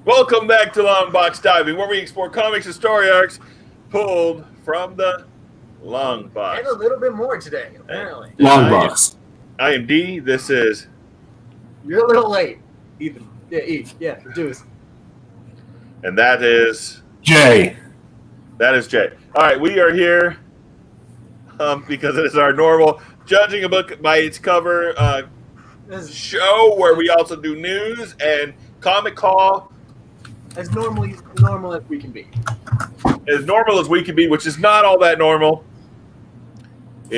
Welcome back to Longbox Diving, where we explore comics and story arcs pulled from the Longbox. And a little bit more today, apparently. Longbox. I am D. This is... You're a little late, Ethan. Yeah, Deuce. And that is... Jay. That is Jay. All right, we are here because it is our normal judging a book by its cover show, where we also do news and comic call. As normal as we can be. As normal as we can be, which is not all that normal.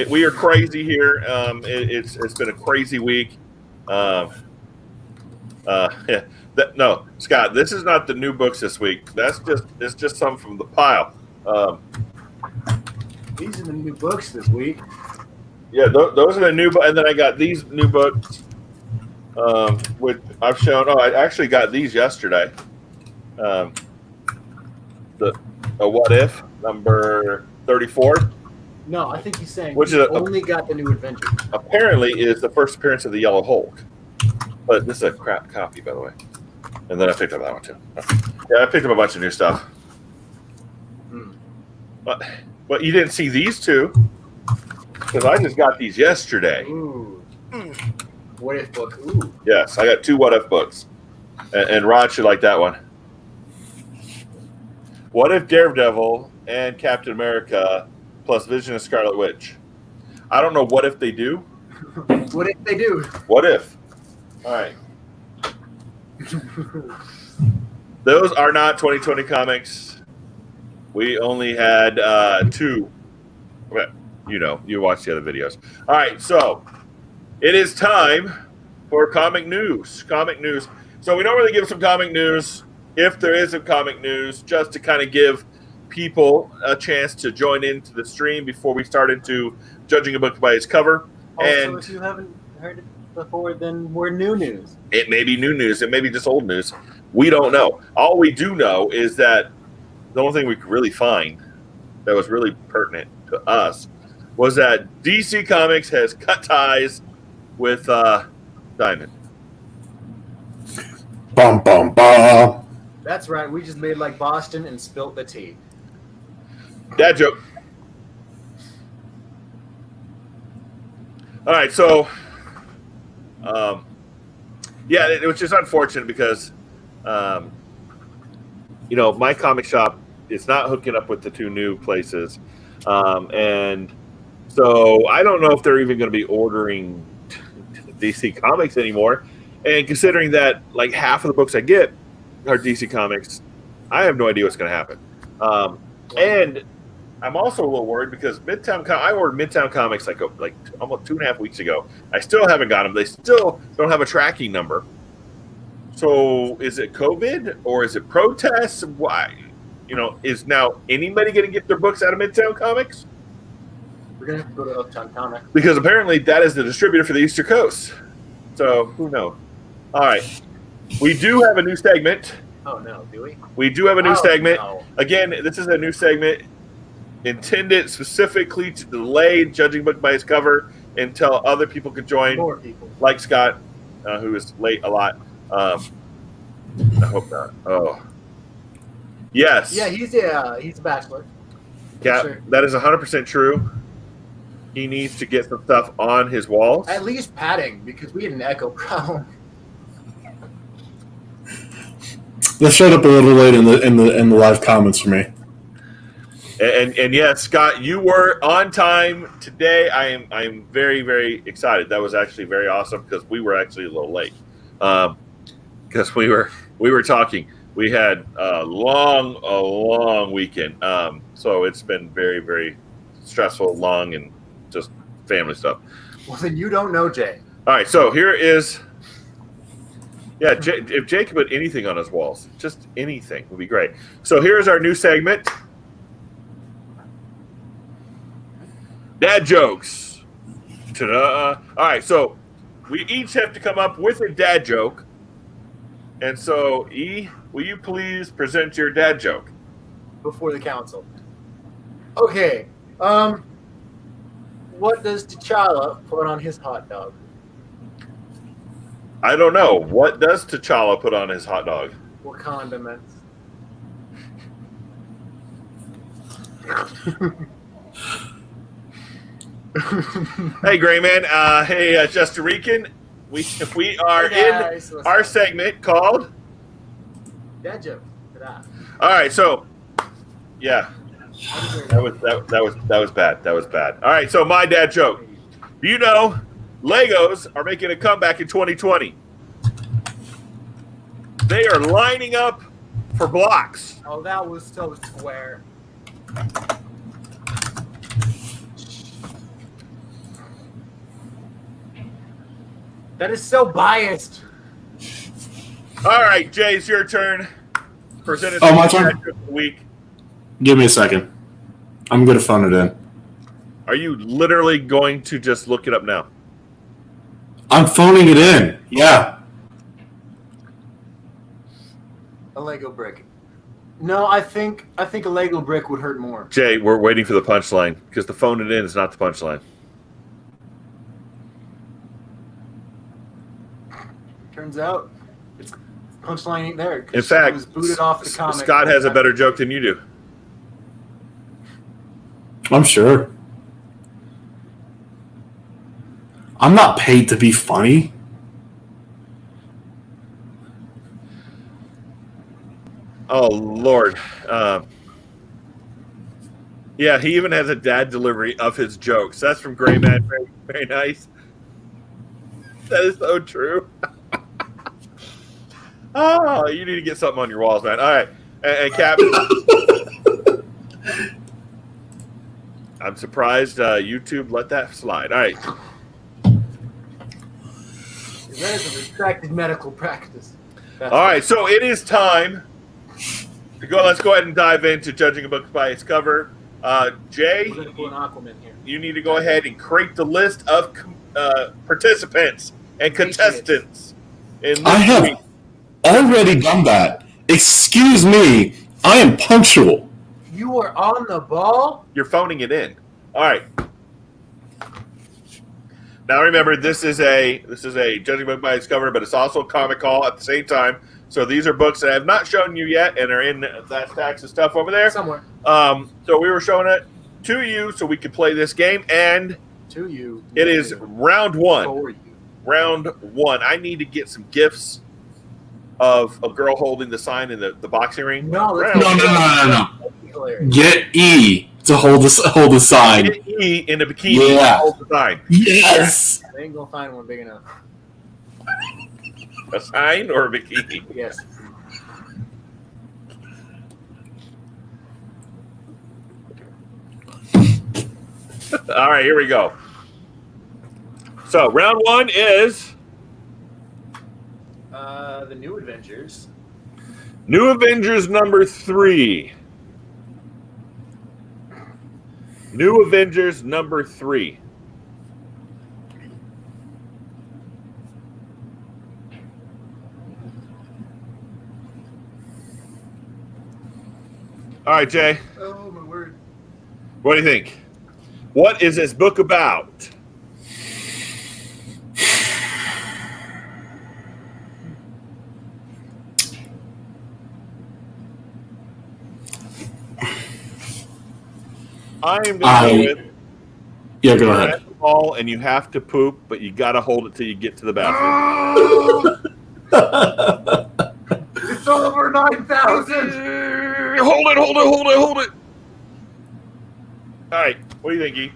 We are crazy here. It's been a crazy week. No, Scott, this is not the new books this week. It's just some from the pile. These are the new books this week. Yeah, those are the new books, and then I got these new books. Which I've shown. Oh, I actually got these yesterday. The What If number 34. No, I think he's saying which only got the new Adventures. Apparently, is the first appearance of the Yellow Hulk. But this is a crap copy, by the way. And then I picked up that one too. Yeah, I picked up a bunch of new stuff. But you didn't see these two because I just got these yesterday. Ooh. What If book? Ooh. Yes, I got 2 What If books, and Rod should like that one. What If Daredevil and Captain America plus Vision and Scarlet Witch? I don't know what if they do. What if they do? What if? All right. Those are not 2020 comics. We only had 2. Well, you watched the other videos. All right, so it is time for comic news. Comic news. So we normally give some comic news, if there is some comic news, just to kind of give people a chance to join into the stream before we start into judging a book by its cover. Also, and if you haven't heard it before, then we're new news. It may be new news. It may be just old news. We don't know. All we do know is that the only thing we could really find that was really pertinent to us was that DC Comics has cut ties with Diamond. Bum, bum, bum. That's right. We just made like Boston and spilt the tea. Dad joke. All right, so, which is unfortunate because, my comic shop is not hooking up with the 2 new places, and so I don't know if they're even going to be ordering DC Comics anymore. And considering that like half of the books I get are DC Comics, I have no idea what's going to happen. And I'm also a little worried because I ordered Midtown Comics like almost 2.5 weeks ago. I still haven't got them. They still don't have a tracking number. So is it COVID or is it protests? Why? Is now anybody going to get their books out of Midtown Comics? We're going to have to go to Uptown Comics. Because apparently that is the distributor for the Easter Coast. So who knows? All right. We do have a new segment. Oh, no. Do we? We do have a new segment. No. Again, this is a new segment intended specifically to delay judging book by its cover until other people could join. More people. Like Scott, who is late a lot. I hope not. Oh. Yes. Yeah, he's a bachelor. Yeah, sure. That is 100% true. He needs to get some stuff on his walls. At least padding, because we had an echo problem. This showed up a little late in the live comments for me. And yes, Scott, you were on time today. I am very, very excited. That was actually very awesome because we were actually a little late. Because we were talking. We had a long weekend. So it's been very, very stressful, long, and just family stuff. Well, then you don't know Jay. All right, so here is... Yeah, if Jay could put anything on his walls, just anything would be great. So here's our new segment. Dad jokes. Ta-da. All right, so we each have to come up with a dad joke. And so, E, will you please present your dad joke? before the council. Okay. What does T'Challa put on his hot dog? I don't know. What does T'Challa put on his hot dog? What condiments? Hey, Gray Man. Hey, Just Rican. We are in our segment called Dad joke. Ta-da. All right, so yeah, that was bad. That was bad. All right, so my dad joke. You know, Legos are making a comeback in 2020. They are lining up for blocks. Oh, that was so square. That is so biased. All right, Jay, it's your turn. Presented my turn? of the week. Give me a second. I'm going to phone it in. Are you literally going to just look it up now? I'm phoning it in. Yeah. A Lego brick. No, I think a Lego brick would hurt more. Jay, we're waiting for the punchline because the phone it in is not the punchline. Turns out, it's punchline ain't there. In fact, it was booted off the comic. Scott has a better joke than you do. I'm sure. I'm not paid to be funny. Oh, Lord. Yeah, he even has a dad delivery of his jokes. That's from Gray Man. Very, very nice. That is so true. Oh, you need to get something on your walls, man. All right. And Cap, I'm surprised YouTube let that slide. All right. That is a restricted medical practice. All right, so it is time to go. Let's go ahead and dive into judging a book by its cover. Jay, We're going to put an Aquaman here. you need to go ahead and create the list of participants and contestants. In I have week. already done that. Excuse me. I am punctual. You are on the ball? You're phoning it in. All right. Now remember, this is a judging book by its cover, but it's also a comic call at the same time. So these are books that I have not shown you yet, and are in that stacks of stuff over there. Somewhere. So we were showing it to you so we could play this game, and To you. it is round one. For you. Round one. I need to get some gifts of a girl holding the sign in the boxing ring. No, Round let's No. hilarious. Get E to hold the sign. Get E in a bikini Yeah. to hold the sign. Yes. I ain't gonna find one big enough. A sign or a bikini? Yes. All right, here we go. So round one is The New Avengers. New Avengers number 3. New Avengers number 3. All right, Jay. Oh my word. What do you think? What is this book about? I am going to go with. Yeah, go You're ahead. at the mall and you have to poop, but you got to hold it till you get to the bathroom. It's over 9,000. Hold it. All right. What do you think, E?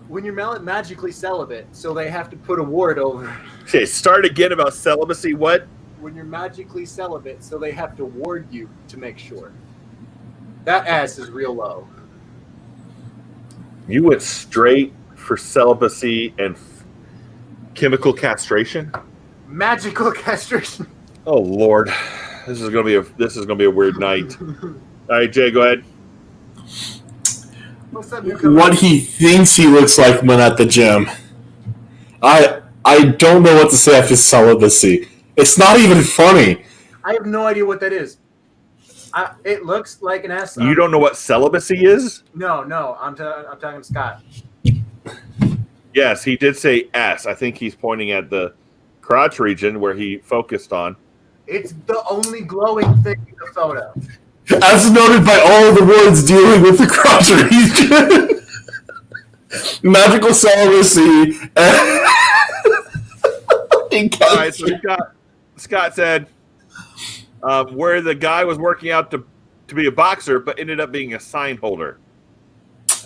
When you're magically celibate, so they have to put a ward over. Okay, start again about celibacy. What? When you're magically celibate, so they have to ward you to make sure. That ass is real low. You went straight for celibacy and chemical castration? Magical castration. Oh Lord, this is gonna be a weird night. All right, Jay, go ahead. What's up, newcomer? What he thinks he looks like when at the gym. I don't know what to say after celibacy. It's not even funny. I have no idea what that is. It looks like an S. You don't know what celibacy is? No. I'm talking to Scott. Yes, he did say S. I think he's pointing at the crotch region where he focused on. It's the only glowing thing in the photo. As noted by all the words dealing with the crotch region. Magical celibacy. All right, so Scott said where the guy was working out to be a boxer, but ended up being a sign holder.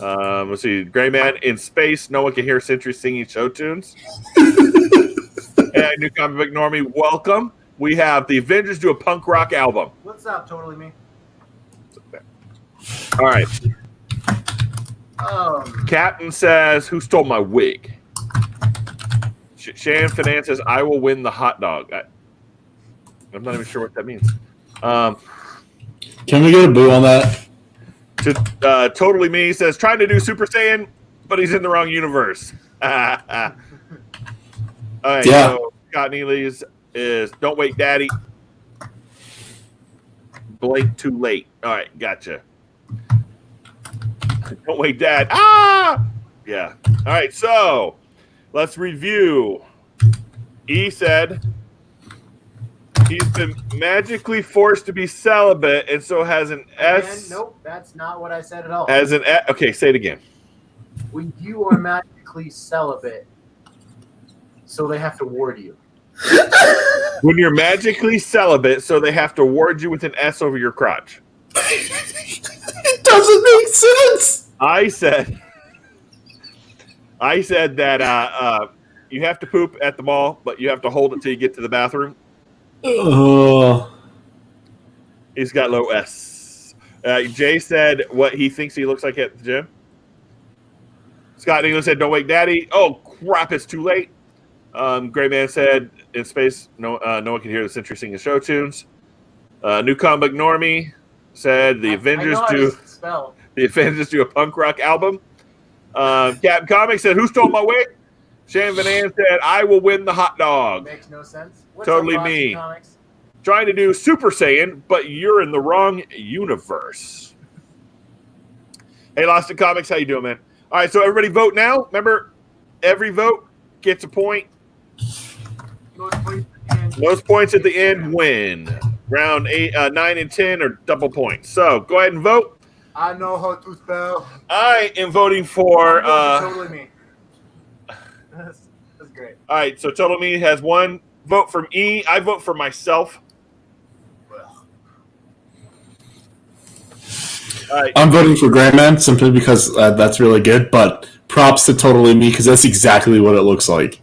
Let's see, Gray Man in space. No one can hear Sentry singing show tunes. Hey, new comic book normie, welcome. We have the Avengers do a punk rock album. What's up? Totally me. All right. Captain says, "Who stole my wig?" Shan Finance says, "I will win the hot dog." I'm not even sure what that means. Can we get a boo on that? Totally Me says, "Trying to do Super Saiyan, but he's in the wrong universe." All right, Yeah. so Scott Neely's is "Don't Wait, Daddy." Blake too late. All right, gotcha. Don't wait, Dad. Ah! Yeah. All right, so let's review. E said he's been magically forced to be celibate, and so has an S. Again, nope, that's not what I said at all. As an S. Okay, say it again. When you are magically celibate, so they have to ward you. When you're magically celibate, so they have to ward you with an S over your crotch. It doesn't make sense. I said that you have to poop at the mall, but you have to hold it till you get to the bathroom. He's got low S. Jay said what he thinks he looks like at the gym. Scott Neal said, "Don't wait, Daddy." Oh crap! It's too late. Gray Man said, "In space, no one can hear the Sentry singing show tunes." New comic normie said, "The Avengers do a punk rock album." Captain Comics said, "Who stole my wig?" Shan Van An said, "I will win the hot dog." Makes no sense. What's Totally up, me. Comics? Trying to do Super Saiyan, but you're in the wrong universe. Hey, Lost in Comics, how you doing, man? All right, so everybody vote now. Remember, every vote gets a point. Most points at the end win. Round 8, 9, and 10 are double points. So go ahead and vote. I know how to spell. I am voting for. Totally me. That's great. All right, so Total Me has one vote from E. I vote for myself. All right. I'm voting for Grandman simply because that's really good, but props to Totally Me because that's exactly what it looks like.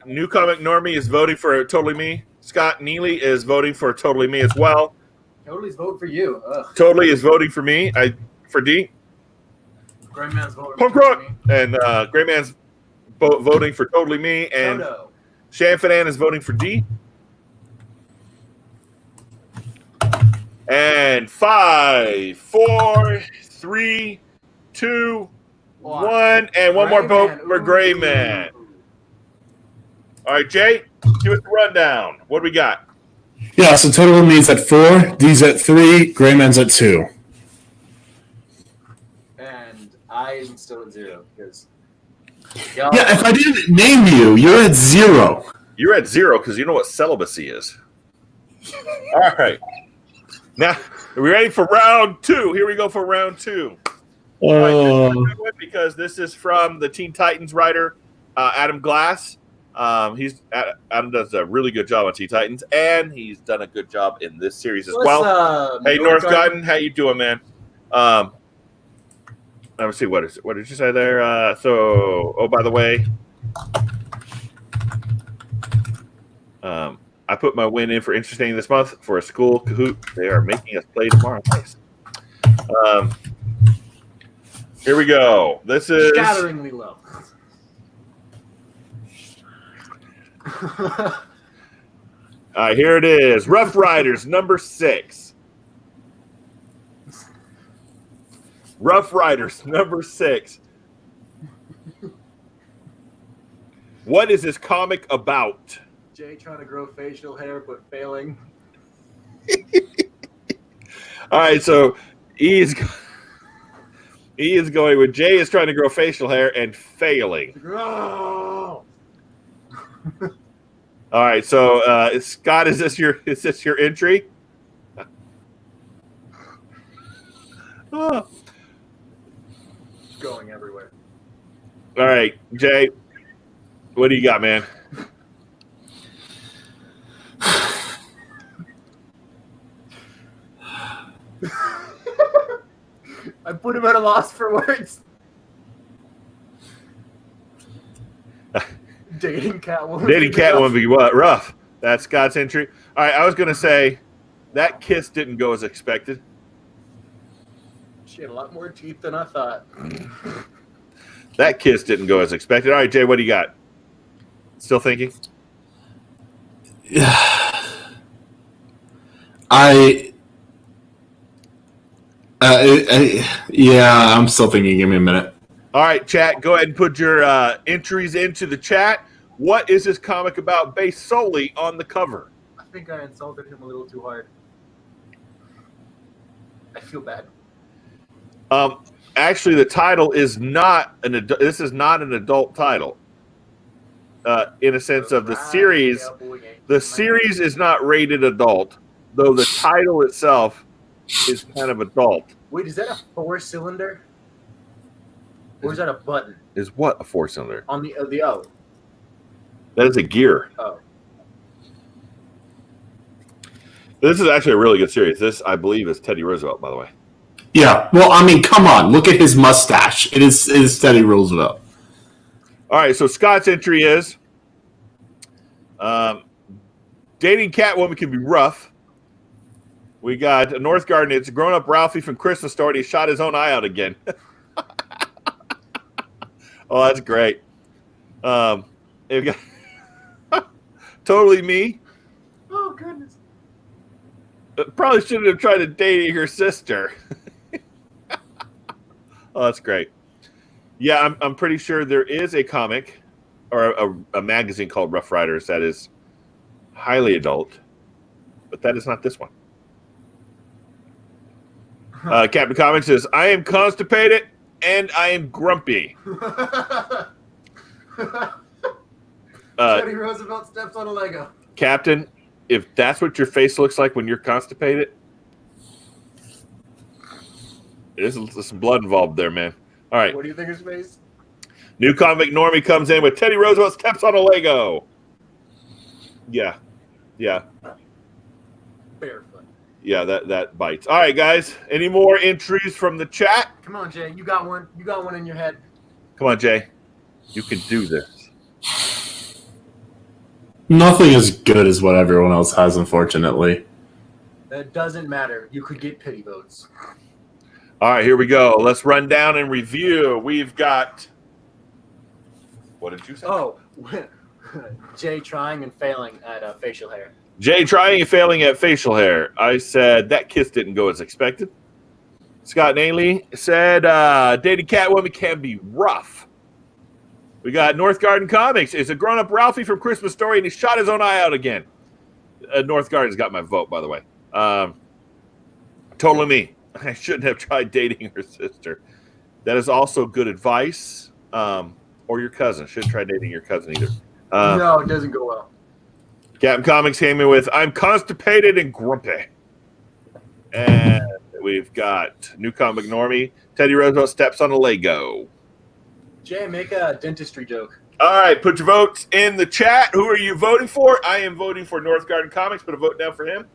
New Comic Normie is voting for Totally Me. Scott Neely is voting for Totally Me as well. Totally's voting for you. Ugh. Totally is voting for me. For D. Grandman's voting Punk for rock. me. And Gray Man's voting for Totally Me. And Toto. Shan Fanan is voting for D. And 5, 4, 3, 2, 1, and one more vote for Gray Man. All right, Jay, give us the rundown. What do we got? Yeah, so Totally Me's at 4, D's at 3, Grayman's at 2. And I am still at 0 because. Yeah, if I didn't name you, you're at 0. You're at 0 because you know what celibacy is. All right. Now, are we ready for round 2? Here we go for round 2. Right, because this is from the Teen Titans writer, Adam Glass. Adam does a really good job on Teen Titans, and he's done a good job in this series as well. Hey, North Garden, how you doing, man? Let me see, what did you say there? Oh, by the way, I put my win in for Interesting this month for a school Kahoot. They are making us play tomorrow. Nice. Here we go. This is Scatteringly low. All right, here it is. Rough Riders number 6. Rough Riders number 6. What is this comic about? Jay trying to grow facial hair but failing. All right, so E is going with Jay is trying to grow facial hair and failing. Oh! All right, so Scott, is this your entry? Oh. It's going everywhere. All right, Jay, what do you got, man? I put him at a loss for words. Dating Catwoman. Dating Catwoman be what? Rough. That's Scott's entry. All right, I was going to say that kiss didn't go as expected. She had a lot more teeth than I thought. That kiss didn't go as expected. All right, Jay, what do you got? Still thinking? Yeah, I'm still thinking. Give me a minute. All right, chat, go ahead and put your entries into the chat. What is this comic about based solely on the cover? I think I insulted him a little too hard. I feel bad. Actually, the title is not this is not an adult title. In a sense of the series, the series is not rated adult, though the title itself is kind of adult. Wait, is that a 4-cylinder? Or is that a button? Is what a 4-cylinder? On the O. That is a gear. Oh. This is actually a really good series. This, I believe, is Teddy Roosevelt, by the way. Yeah, well, I mean, come on. Look at his mustache. It is Teddy Roosevelt. All right, so Scott's entry is dating Catwoman can be rough. We got a North Garden. It's a grown-up Ralphie from Christmas Story. He shot his own eye out again. Oh, that's great. We've got Totally Me. Oh, goodness. Probably shouldn't have tried to date her sister. Oh, that's great. Yeah, I'm pretty sure there is a comic or a magazine called Rough Riders that is highly adult, but that is not this one. Captain Comics says, I am constipated and I am grumpy. Teddy Roosevelt steps on a Lego. Captain, if that's what your face looks like when you're constipated, there's some blood involved there, man. All right. What do you think his face? New comic Normie comes in with Teddy Roosevelt steps on a Lego. Yeah. Yeah. Barefoot. Yeah, that bites. All right, guys. Any more entries from the chat? Come on, Jay. You got one. You got one in your head. Come on, Jay. You can do this. Nothing as good as what everyone else has, unfortunately. That doesn't matter. You could get pity votes. All right, here we go. Let's run down and review. We've got... What did you say? Oh, Jay trying and failing at facial hair. Jay trying and failing at facial hair. I said that kiss didn't go as expected. Scott Naley said dating Catwoman can be rough. We got North Garden Comics. It's a grown-up Ralphie from Christmas Story, and he shot his own eye out again. North Garden's got my vote, by the way. Totally Me. I shouldn't have tried dating her sister. That is also good advice. Or your cousin. Shouldn't try dating your cousin either. No, it doesn't go well. Captain Comics came in with I'm constipated and grumpy. And we've got New Comic Normie. Teddy Roosevelt steps on a Lego. Jay, make a dentistry joke. All right, put your votes in the chat. Who are you voting for? I am voting for North Garden Comics. Put a vote down for him.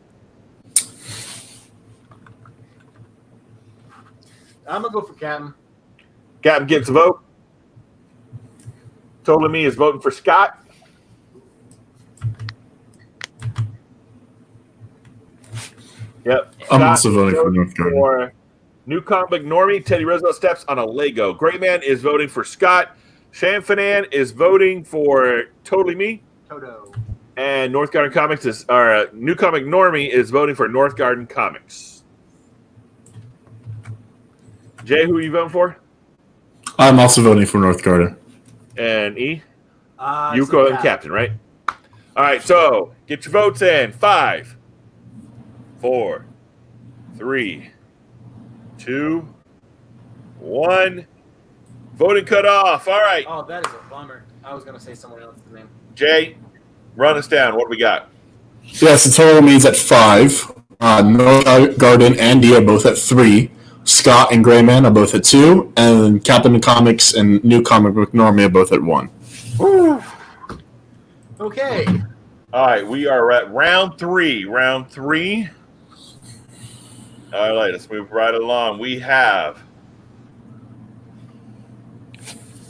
I'm going to go for Captain. Captain gets a vote. Totally Me is voting for Scott. Yep. I'm Scott also voting for voting North Garden. for New Comic Normie. Teddy Roosevelt steps on a Lego. Great Man is voting for Scott. Shanfanan is voting for Totally Me. Toto. And North Garden Comics is, or New Comic Normie is voting for North Garden Comics. Jay, who are you voting for? I'm also voting for North Garden. And E? So Yuko and Captain, right? All right, so get your votes in. 5, 4, 3, 2, 1. Voting cut off. All right. Oh, that is a bummer. I was going to say someone else's name. Jay, run us down. What do we got? Yes, the total means at 5. North Garden and D are both at 3. Scott and Grayman are both at 2. And Captain Comics and New Comic Book Normie are both at 1. Woo. Okay. All right, we are at round 3. Round 3. All right, let's move right along. We have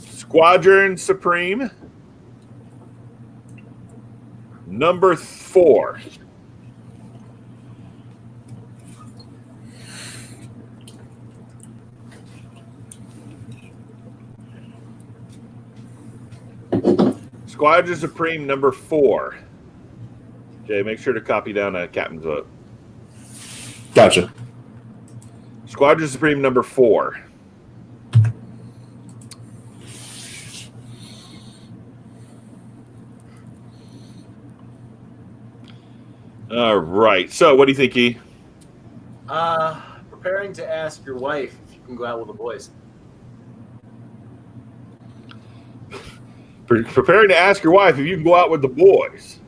Squadron Supreme, number 4. Squadron Supreme, number 4. Jay, make sure to copy down a captain's vote. Gotcha. Squadron Supreme, number 4. All right. So, what do you think, E? Preparing to ask your wife if you can go out with the boys. Preparing to ask your wife if you can go out with the boys.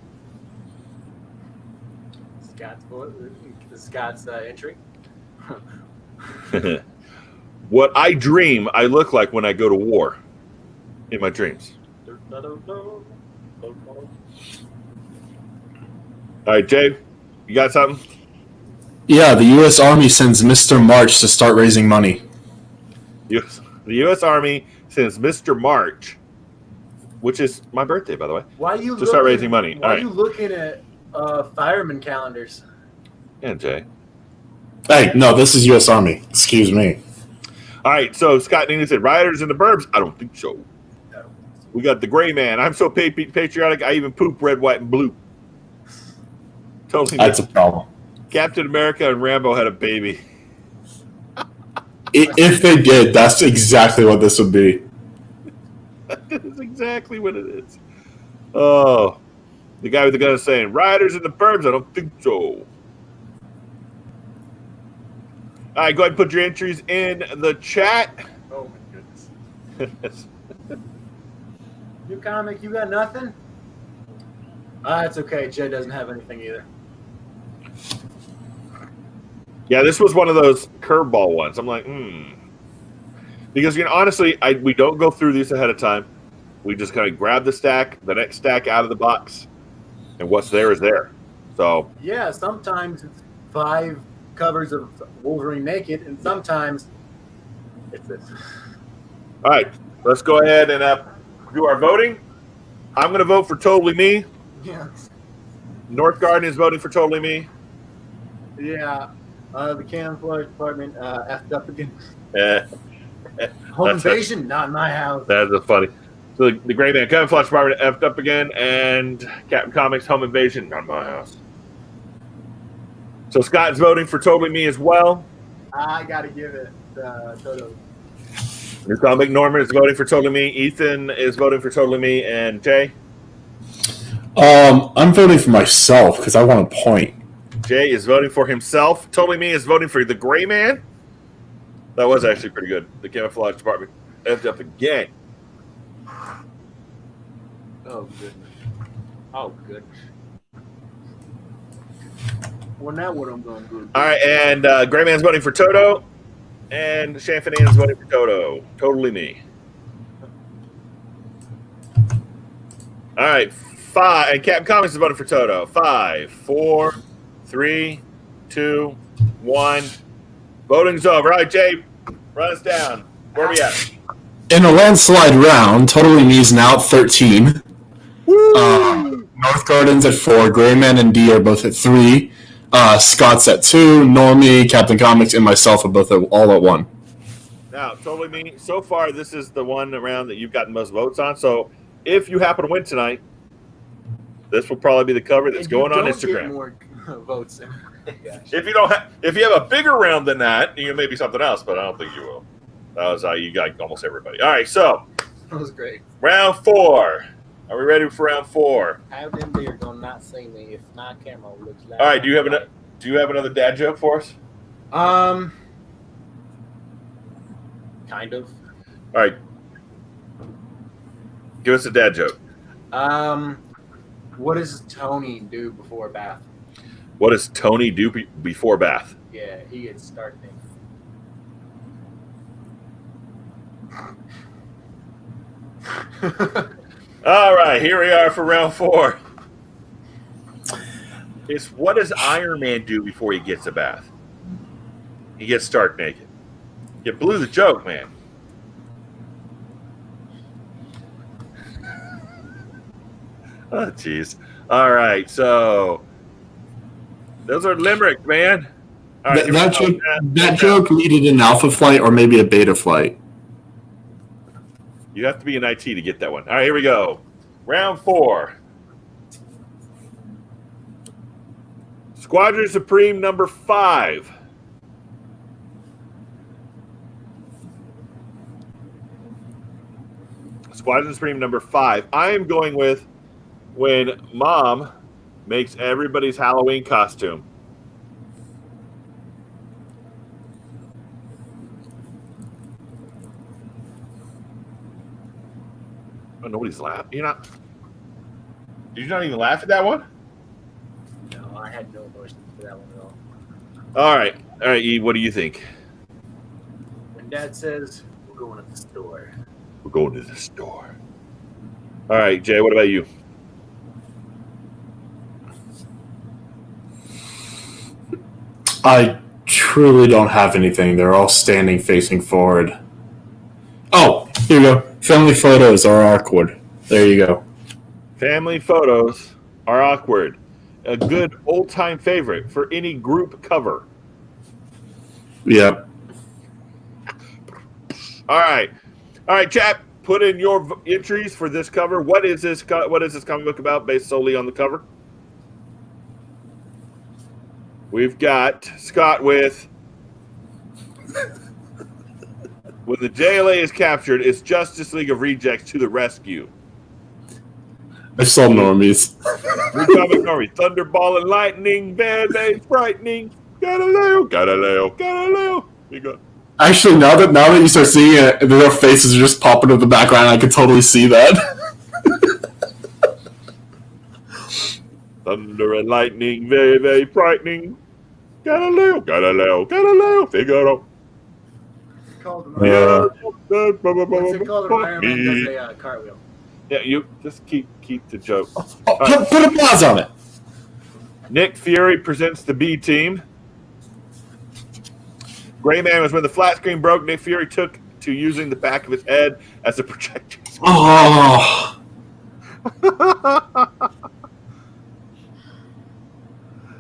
Scott's entry. What I dream I look like when I go to war in my dreams. All right, Jay, you got something? Yeah, the U.S. Army sends Mr. March to start raising money. The U.S. Army sends Mr. March, which is my birthday, by the way, Why are you to start raising money. Why All are right. you looking at fireman calendars? Yeah, Jay. Hey, no, this is U.S. Army. Excuse me. All right, so Scott Nina said, rioters in the burbs? I don't think so. No. We got the gray man. I'm so patriotic, I even poop red, white, and blue. Totally. That's a problem. Captain America and Rambo had a baby. If they did, that's exactly what this would be. That is exactly what it is. Oh, the guy with the gun is saying, rioters in the burbs? I don't think so. All right, go ahead and put your entries in the chat. Oh my goodness. New comic, you got nothing? It's okay. Jay doesn't have anything either. Yeah, this was one of those curveball ones. I'm like, because honestly, we don't go through these ahead of time. We just kind of grab the next stack out of the box, and what's there is there. So yeah, sometimes it's 5 covers of Wolverine naked, and sometimes it's this. all right, let's go ahead and do our voting. I'm going to vote for Totally Me. Yeah. North Garden is voting for Totally Me. Yeah. The camouflage department effed up again. Yeah. Home invasion, not in my house. That's funny. So the Gray Man Camouflage Department effed up again, and Captain Comics Home Invasion, not my house. So Scott's voting for Totally Me as well. I gotta give it Toto. New Comic Norman is voting for Totally Me. Ethan is voting for Totally Me, and Jay. I'm voting for myself because I want a point. Jay is voting for himself. Totally Me is voting for the Gray Man. That was actually pretty good. The Camouflage Department effed up again. Oh goodness. Oh goodness. Well, now what I'm gonna do? All right, and Gray Man's voting for Toto, and Shanfanan is voting for Toto. Totally Me. All right, 5. And Captain Comics is voting for Toto. 5, 4, 3, 2, 1. Voting's over. All right, Jay, run us down. Where are we at? In a landslide round, Totally Me's now at 13. North Garden's at 4. Grayman and D are both at 3. Scott's at 2. Normie, Captain Comics, and myself are both all at 1. Now, Totally Me, so far, this is the one round that you've gotten most votes on. So if you happen to win tonight, this will probably be the cover that's going on Instagram. Get more votes. If you have a bigger round than that, you maybe something else, but I don't think you will. That was how you got almost everybody. All right, so That was great. round 4. Are we ready for round 4? How them there gonna not see me if my camera looks like? All right, do you have another dad joke for us? Kind of. All right. Give us a dad joke. What does Tony do before a bath? What does Tony do before bath? Yeah, he gets started. All right, here we are for round 4. It's what does Iron Man do before he gets a bath? He gets stark naked. You blew the joke, man. Oh, jeez. All right, so those are limericks, man. All right, that joke needed an alpha flight or maybe a beta flight. You have to be in IT to get that one. All right, here we go. Round 4. Squadron Supreme number 5. Squadron Supreme number 5. I am going with when Mom makes everybody's Halloween costume. Oh, nobody's laughing. You're not. Did you not even laugh at that one? No, I had no emotion for that one at all. All right, E. What do you think? When Dad says we're going to the store. We're going to the store. All right, Jay. What about you? I truly don't have anything. They're all standing facing forward. Oh, here you go. Family photos are awkward. There you go. Family photos are awkward. A good old-time favorite for any group cover. Yep. All right, chat. Put in your entries for this cover. What is this comic book about, based solely on the cover? We've got Scott with when the JLA is captured, it's Justice League of Rejects to the rescue. I saw normies. Comic Normie, Thunderball and Lightning, very frightening. Galileo. You go. Actually, now that you start seeing it, their faces are just popping up in the background. I can totally see that. Thunder and lightning, very frightening. Galileo, Figaro. Called What's it called? Iron Man does a cartwheel. Yeah, you just keep the joke. Put a pause on it. Nick Fury presents the B team. Gray Man was when the flat screen broke. Nick Fury took to using the back of his head as a projector. Oh.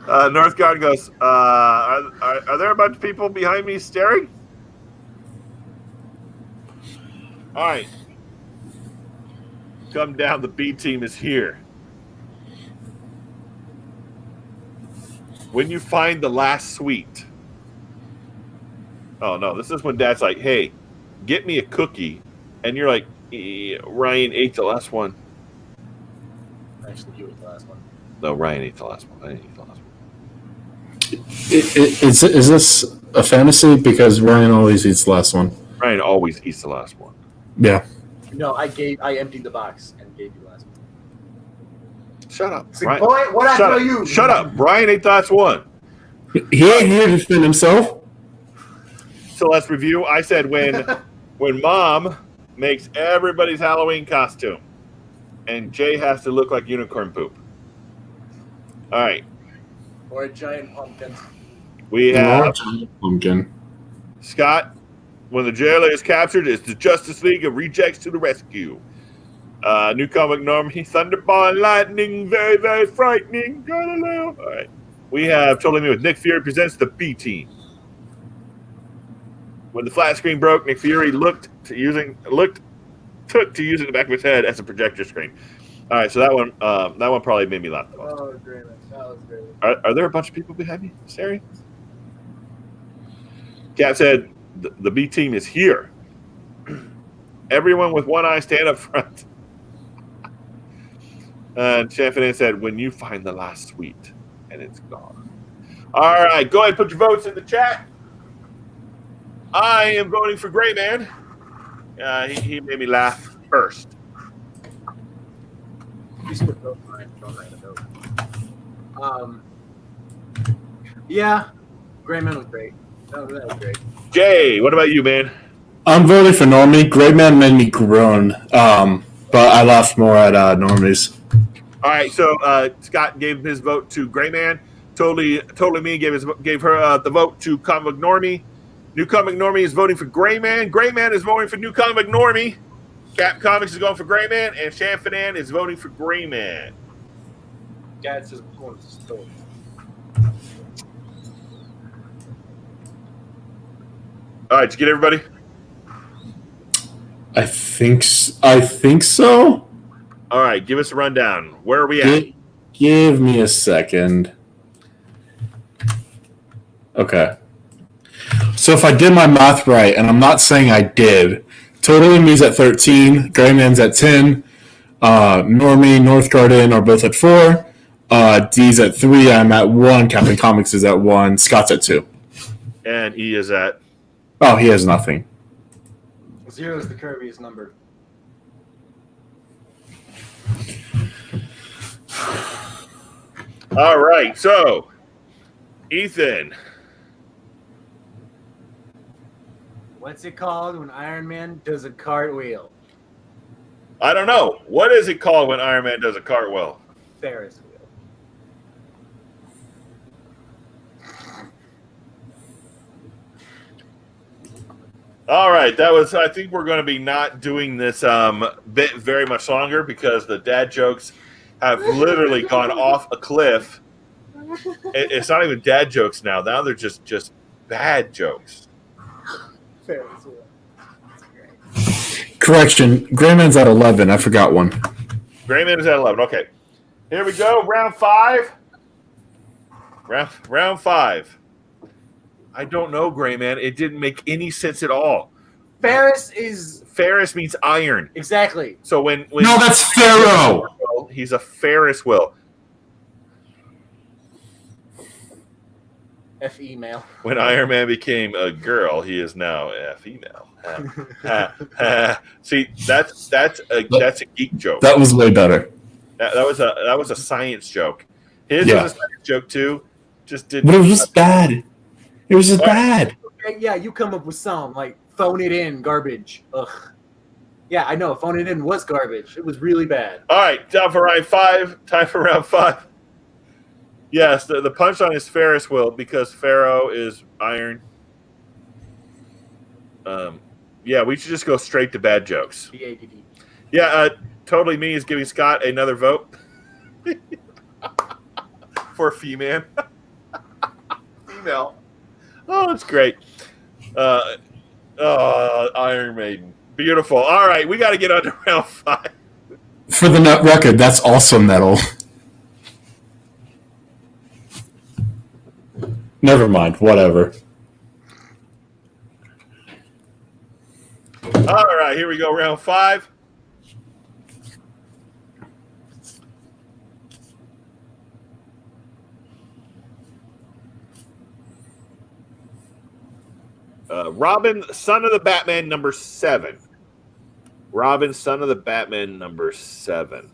Northgard goes, are there a bunch of people behind me staring? All right. Come down, the B team is here. When you find the last sweet. Oh, no, this is when Dad's like, hey, get me a cookie. And you're like, Ryan ate the last one. Actually, you ate the last one. No, Ryan ate the last one. I didn't eat the last one. Is this a fantasy? Because Ryan always eats the last one. Ryan always eats the last one. Yeah. No, I emptied the box and gave you the last one. Shut up. Like, boy, what I tell you? Shut up. Brian ate the last one. He ain't here to defend himself. So let's review. I said when Mom makes everybody's Halloween costume and Jay has to look like unicorn poop. All right. Or a giant pumpkin. We have pumpkin. Scott. When the JLA is captured, it's the Justice League of Rejects to the rescue. New comic Normie, Thunderball and Lightning, very, very frightening. Galileo. All right. We have Totally Me with Nick Fury presents the B team. When the flat screen broke, Nick Fury took to using the back of his head as a projector screen. All right, so that one probably made me laugh the most. Oh, great. That was great. Are there a bunch of people behind me staring? Cat said, the B team is here. Everyone with one eye stand up front. And Champagne said, when you find the last sweet, and it's gone. All right, go ahead and put your votes in the chat. I am voting for Gray Man. He made me laugh first. You skipped both mine, so I'm not gonna vote. Yeah, Grayman was great. That was great. Jay, what about you, man? I'm voting for Normie. Gray Man made me groan, but I laughed more at Normie's. All right, so Scott gave his vote to Gray Man. Totally me gave her the vote to Comic Normie. New Comic Normie is voting for Gray Man. Gray Man is voting for New Comic Normie. Cap Comics is going for Gray Man, and Shanfanan is voting for Gray Man. Dad says we're going to the store. All right, did you get everybody? I think so. All right, give us a rundown. Where are we at? Give me a second. Okay. So if I did my math right, and I'm not saying I did, Total Enemies at 13, Greyman's at 10, Normie, North Garden are both at 4, D's at 3, I'm at 1, Captain Comics is at 1, Scott's at 2. And he is at... Oh, he has nothing. 0 is the Kirby's number. All right, so Ethan. What's it called when Iron Man does a cartwheel? I don't know. What is it called when Iron Man does a cartwheel? Ferris wheel. All right, that was. I think we're going to be not doing this bit very much longer because the dad jokes have literally gone off a cliff. It's not even dad jokes now. Now they're just bad jokes. Ferris wheel. Correction, Greyman's at 11. I forgot one. Grayman is at 11. Okay, here we go. Round 5. Round 5. I don't know, Grayman. It didn't make any sense at all. Ferris means iron. exactly. So when No, that's Pharaoh. He's a Ferris wheel. F-email. When Iron Man became a girl, he is now a female. See, that's a geek joke. That was way better. That was a science joke. His Yeah. was a science joke too. Just didn't. But it was just bad. It was just bad. Okay, yeah, you come up with some like phone it in garbage. Ugh. Yeah, I know. Phone it in was garbage. It was really bad. All right, time for round 5. Yes, the punchline is Ferris wheel because Pharaoh is iron. Yeah, we should just go straight to bad jokes. B-A-D-D. Yeah, Totally Me is giving Scott another vote for female. Female. Oh, it's great. Iron Maiden. Beautiful. All right, we got to get on to round 5. For the nut record, that's also metal. Never mind. Whatever. All right, here we go. Round 5. Robin, son of the Batman, number 7. Robin, son of the Batman, number 7.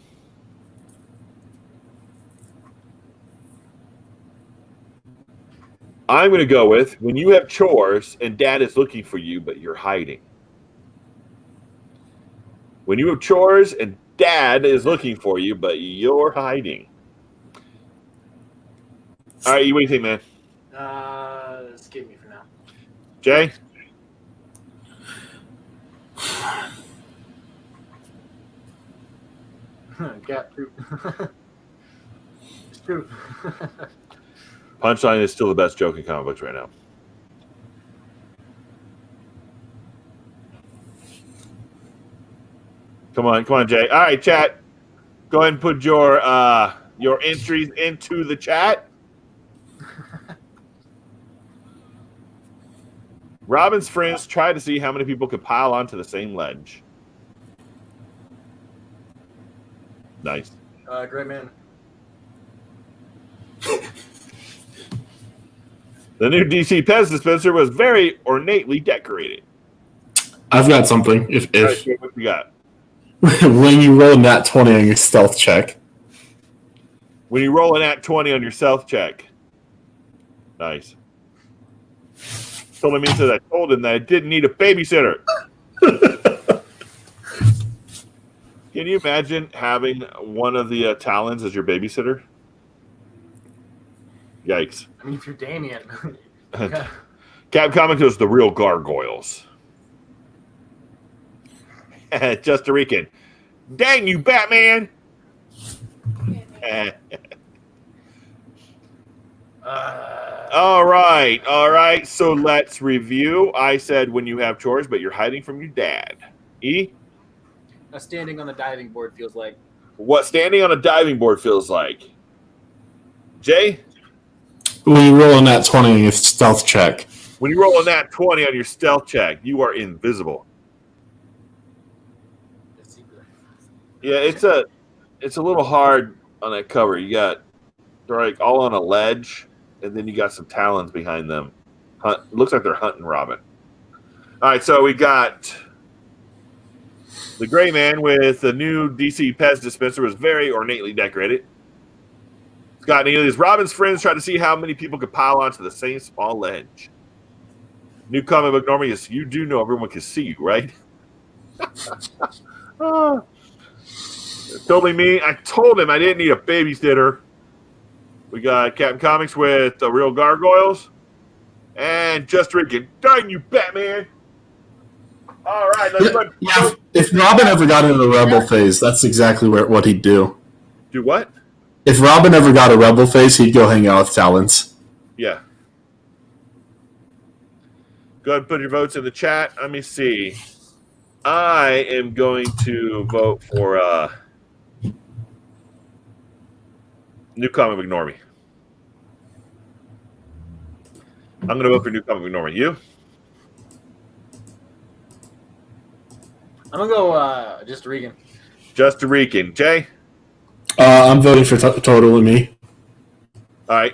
I'm going to go with when you have chores and dad is looking for you, but you're hiding. When you have chores and dad is looking for you, but you're hiding. All right, what do you think, man? Skip me for now. Jay? Gap poop. It's true. Punchline is still the best joke in comic books right now. Come on, Jay. All right, chat. Go ahead and put your entries into the chat. Robin's friends try to see how many people could pile onto the same ledge. Nice. Great man. The new DC Pez dispenser was very ornately decorated. I've got something. If All right, what you got? when you roll nat 20 on your stealth check, When you roll an at 20 on your stealth check. Nice. Totally means that I told him that I didn't need a babysitter. Can you imagine having one of the Talons as your babysitter? Yikes. I mean, if you're Damien. Cap Comics was the real gargoyles. Just a Rican. Dang you, Batman! All right. So let's review. I said when you have chores, but you're hiding from your dad. E? Standing on the diving board feels like. What standing on a diving board feels like. Jay? when you roll a nat 20 on your stealth check, When you roll a nat 20 on your stealth check, you are invisible. Yeah, it's a little hard on that cover. You got they're like all on a ledge, and then you got some talons behind them. Looks like they're hunting Robin. All right, so we got the Gray Man with the new DC Pez dispenser was very ornately decorated. Scott Neely's Robin's friends tried to see how many people could pile onto the same small ledge. New comic book normally is you do know everyone can see you, right? Totally me. I told him I didn't need a babysitter. We got Captain Comics with the real gargoyles. And Just Rican. Dang you, Batman. All right, let's run. Yeah, if Robin ever got into the rebel phase, that's exactly what he'd do. Do what? If Robin ever got a rebel phase, he'd go hang out with Talons. Yeah. Go ahead and put your votes in the chat. Let me see. I am going to vote for New Comic Book Normie. I'm going to vote for New Comic Book Normie. You? I'm gonna go just Regan. Just a Rican. Jay? I'm voting for Totally Me. All right.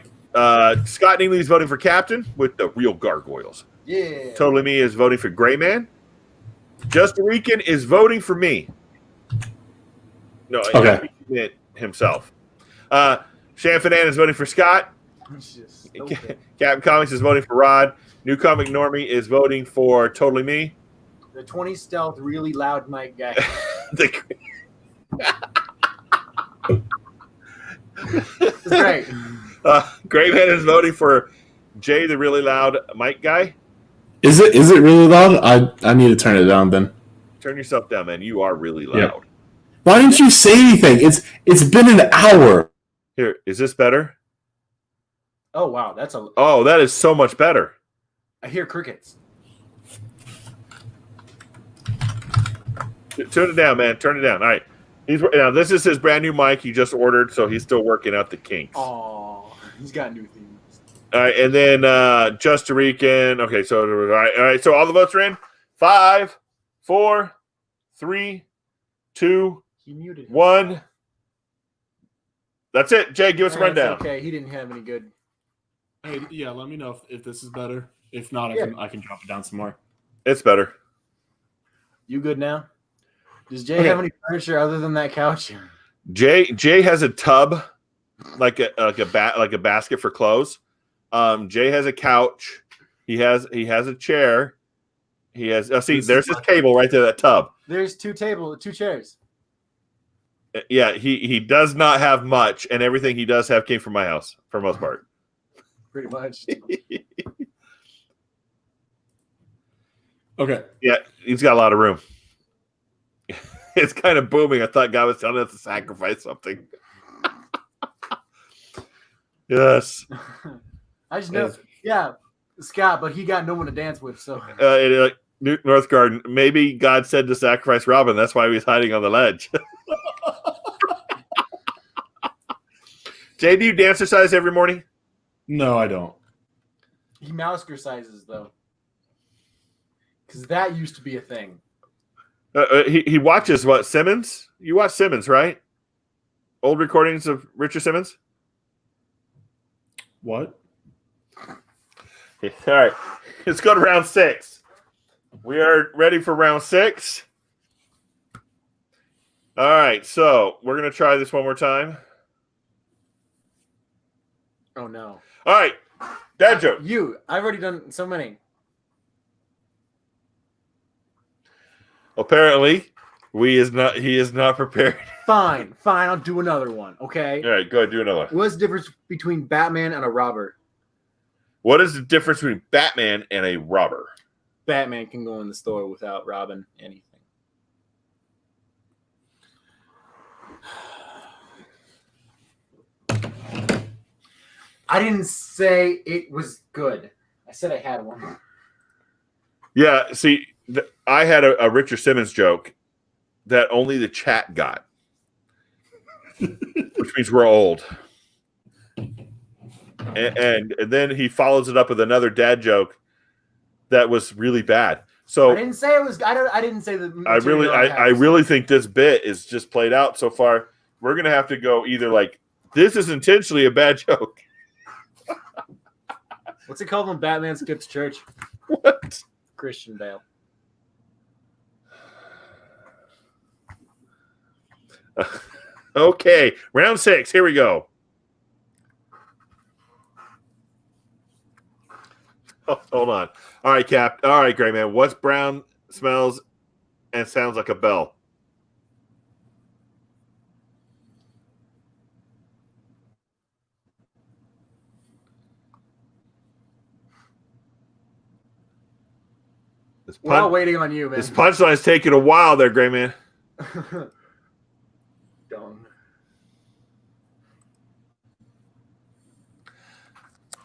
Scott Neely's voting for Captain with the real gargoyles. Yeah. Totally Me is voting for Gray Man. Just a Rican is voting for me. No, Okay. he meant himself. Shan Fanan is voting for Scott. Captain Comics is voting for Rod. New Comic Normie is voting for Totally Me. The 20 stealth, really loud mic guy. It's great. Gray Man is voting for Jay, the really loud mic guy. Is it really loud? I need to turn it down then. Turn yourself down, man. You are really loud. Yeah. Why didn't you say anything? It's been an hour. Here, is this better? Oh wow, that's a. Oh, that is so much better. I hear crickets. Turn it down, man. Turn it down. All right. Now this is his brand new mic he just ordered, so he's still working out the kinks. Oh, he's got new themes. All right, and then Just a Rican. Okay, so all right. So all the votes are in. 5, 4, 3, 2, He muted. 1. That's it. Jay, give us a rundown. Okay, he didn't have any good. Hey, yeah, let me know if this is better. If not, I can drop it down some more. It's better. You good now? Does Jay have any furniture other than that couch? Jay has a tub, like a basket for clothes. Jay has a couch. He has a chair. He has. There's his table right there. That tub. There's two chairs. Yeah, he does not have much, and everything he does have came from my house for the most part. Pretty much. Okay. Yeah, he's got a lot of room. It's kind of booming. I thought God was telling us to sacrifice something. Yes. I just know. Yeah, Scott, but he got no one to dance with, so. North Garden. Maybe God said to sacrifice Robin. That's why he was hiding on the ledge. Jay, do you dance exercise every morning? No, I don't. He mousker sizes though, because that used to be a thing. He watches what, Simmons? You watch Simmons, right? Old recordings of Richard Simmons. What? All right, let's go to round 6. We are ready for round 6. All right, so we're going to try this one more time. Oh, no. All right, dad joke. I've already done so many. Apparently, he is not prepared. Fine. I'll do another one, okay? All right, go ahead, do another one. What's the difference between Batman and a robber? What is the difference between Batman and a robber? Batman can go in the store without robbing anything. I didn't say it was good. I said I had one. Yeah, see, I had a Richard Simmons joke that only the chat got, which means we're old. And then he follows it up with another dad joke that was really bad. So I didn't say it was. I didn't say the. I really think this bit is just played out so far. We're gonna have to go either like this is intentionally a bad joke. What's it called when Batman skips church? What? Christian Bale. Okay, round 6. Here we go. Oh, hold on. All right, Cap. All right, great man. What's brown, smells, and sounds like a bell? We're all waiting on you, man. This punchline's taking a while there, great man. Dung.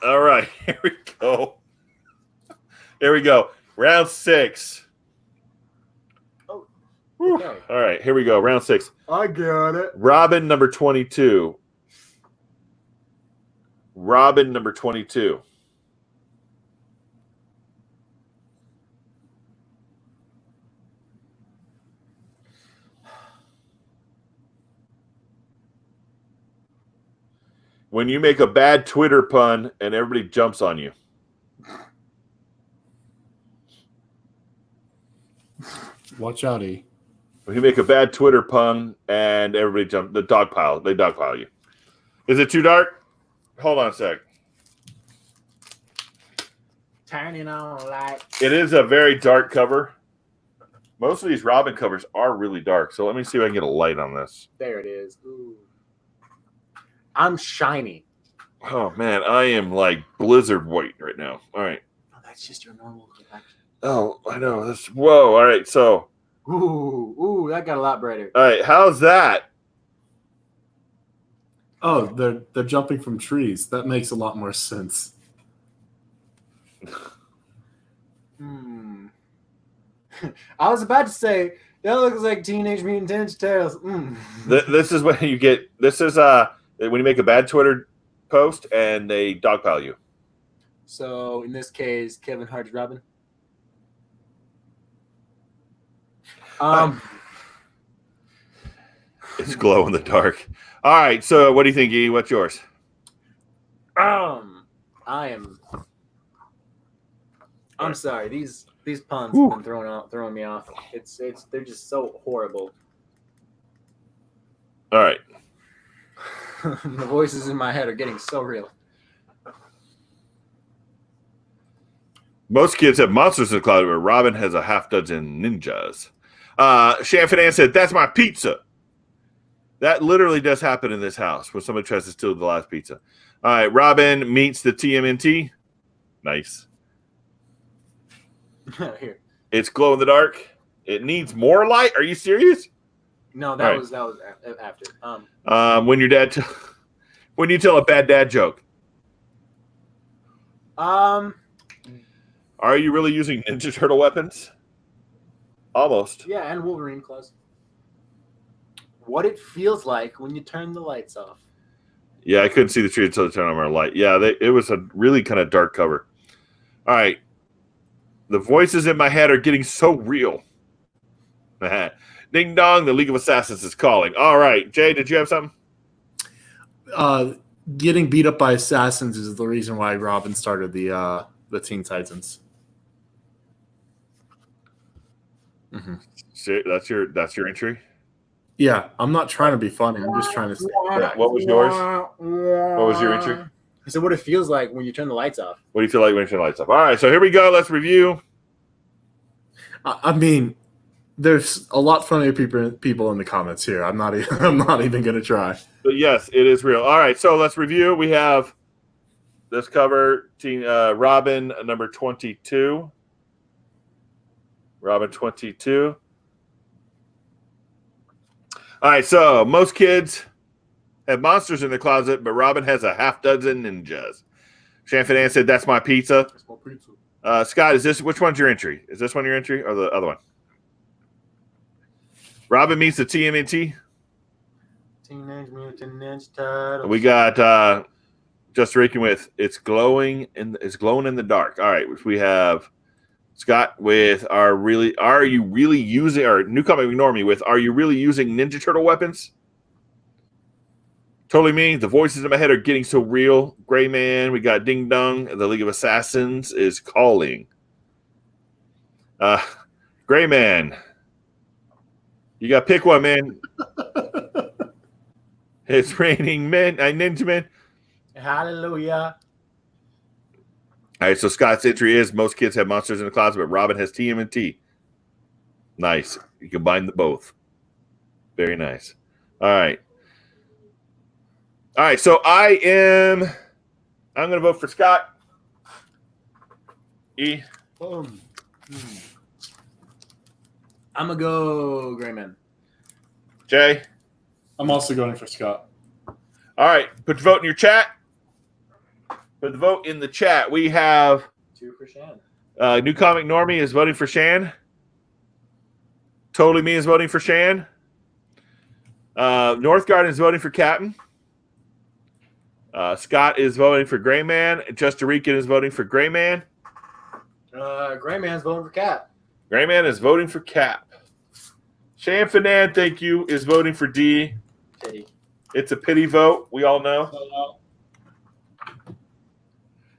All right, here we go. Here we go. Round 6. Oh, Whew. okay. All right, here we go. Round 6. I got it. Robin number 22. Robin number 22. When you make a bad Twitter pun and everybody jumps on you. Watch out, E. When you make a bad Twitter pun and everybody jump they dogpile you. Is it too dark? Hold on a sec. Turning on light. It is a very dark cover. Most of these Robin covers are really dark, so let me see if I can get a light on this. There it is. Ooh. I'm shiny. Oh man, I am like blizzard white right now. All right. Oh, that's just your normal complexion. Oh, I know. Whoa. All right. So. Ooh, that got a lot brighter. All right. How's that? Oh, they're jumping from trees. That makes a lot more sense. I was about to say that looks like Teenage Mutant Ninja Turtles. This is when you get. This is when you make a bad Twitter post and they dogpile you. So in this case, Kevin Hart's Robin. It's glow in the dark. All right. So what do you think, E? What's yours? I'm sorry. These puns have been throwing me off. They're just so horrible. All right. The voices in my head are getting so real. Most kids have monsters in the closet, where Robin has a half dozen ninjas. Shanfinan said, "That's my pizza." That literally does happen in this house when somebody tries to steal the last pizza. All right, Robin meets the TMNT. Nice. Here. It's glow in the dark. It needs more light. Are you serious? No, that was after. When your dad, when you tell a bad dad joke. Are you really using Ninja Turtle weapons? Almost. Yeah, and Wolverine claws. What it feels like when you turn the lights off. Yeah, I couldn't see the tree until they turned on our light. Yeah, it was a really kind of dark cover. All right. The voices in my head are getting so real. Ding dong, the League of Assassins is calling. All right. Jay, did you have something? Getting beat up by assassins is the reason why Robin started the the Teen Titans. Mm-hmm. So that's your entry. Yeah, I'm not trying to be funny. I'm just trying to say. What was yours? What was your entry? I said what it feels like when you turn the lights off. What do you feel like when you turn the lights off? All right, so here we go. Let's review. I mean, there's a lot funnier people in the comments here. I'm not even going to try. But yes, it is real. All right, so let's review. We have this cover, Robin number 22. Robin 22. All right, so most kids have monsters in their closet, but Robin has a half dozen ninjas. Shanfinan said, "That's my pizza." That's my pizza. Scott, which one's your entry? Is this one your entry or the other one? Robin meets the TMNT. Teenage Mutant Ninja Turtles. We got Just Rican with it's glowing in the dark. All right, which we have Scott with are you really using our new comic Ignore Me with are you really using Ninja Turtle weapons? Totally me. The voices in my head are getting so real. Gray Man, we got Ding Dong. The League of Assassins is calling. Gray Man, you got to pick one, man. It's raining men. Ninja men. Hallelujah. All right, so Scott's entry is most kids have monsters in the closet, but Robin has TMNT. Nice. You combine the both. Very nice. All right. All right, so I'm going to vote for Scott. E. Boom. I'm going to go Gray Man. Jay. I'm also going for Scott. All right, put your vote in your chat. Put the vote in the chat. We have 2 for Shan. New Comic Normie is voting for Shan. Totally Me is voting for Shan. Northgard is voting for Captain. Scott is voting for Gray Man. Just Rican is voting for Gray Man. Gray Man's voting for Cap. Gray Man is voting for Cap. Shanfinan, thank you, is voting for D. Pity. It's a pity vote. We all know.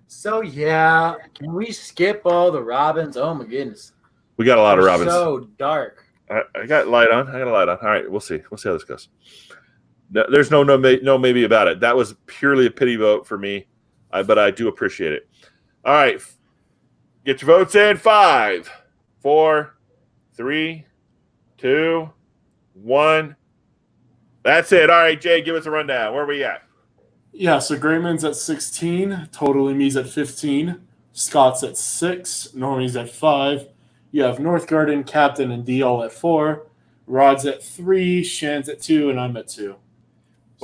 So, yeah. Can we skip all the Robins? Oh, my goodness. We got a lot of They're Robins. so dark. I got light on. All right, we'll see. We'll see how this goes. No, there's no maybe about it. That was purely a pity vote for me, but I do appreciate it. All right. Get your votes in. 5, 4, 3, 2, 1. That's it. All right, Jay, give us a rundown. Where are we at? Yeah, so Grayman's at 16, Totally Me's at 15, Scott's at 6, Normie's at 5. You have Northgarden, Captain, and D all at 4. Rod's at 3, Shan's at 2, and I'm at 2.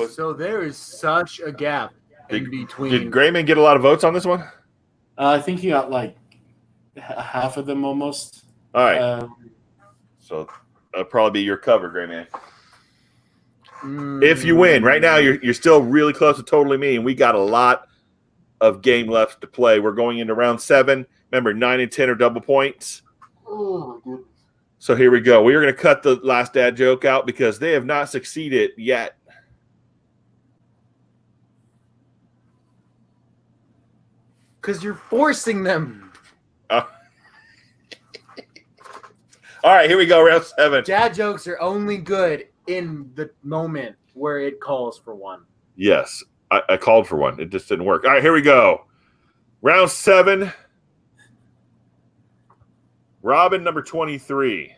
So there is such a gap in between. Did Grayman get a lot of votes on this one? I think he got like half of them almost. All right. So that'll probably be your cover, Grayman. If you win, right now you're still really close to Totally Me, and we got a lot of game left to play. We're going into round 7. Remember, 9 and 10 are double points. Oh, my goodness. So here we go. We are going to cut the last dad joke out because they have not succeeded yet. Because you're forcing them. All right, here we go. Round 7. Dad jokes are only good in the moment where it calls for one. Yes, I called for one. It just didn't work. All right, here we go. Round 7. Robin number 23.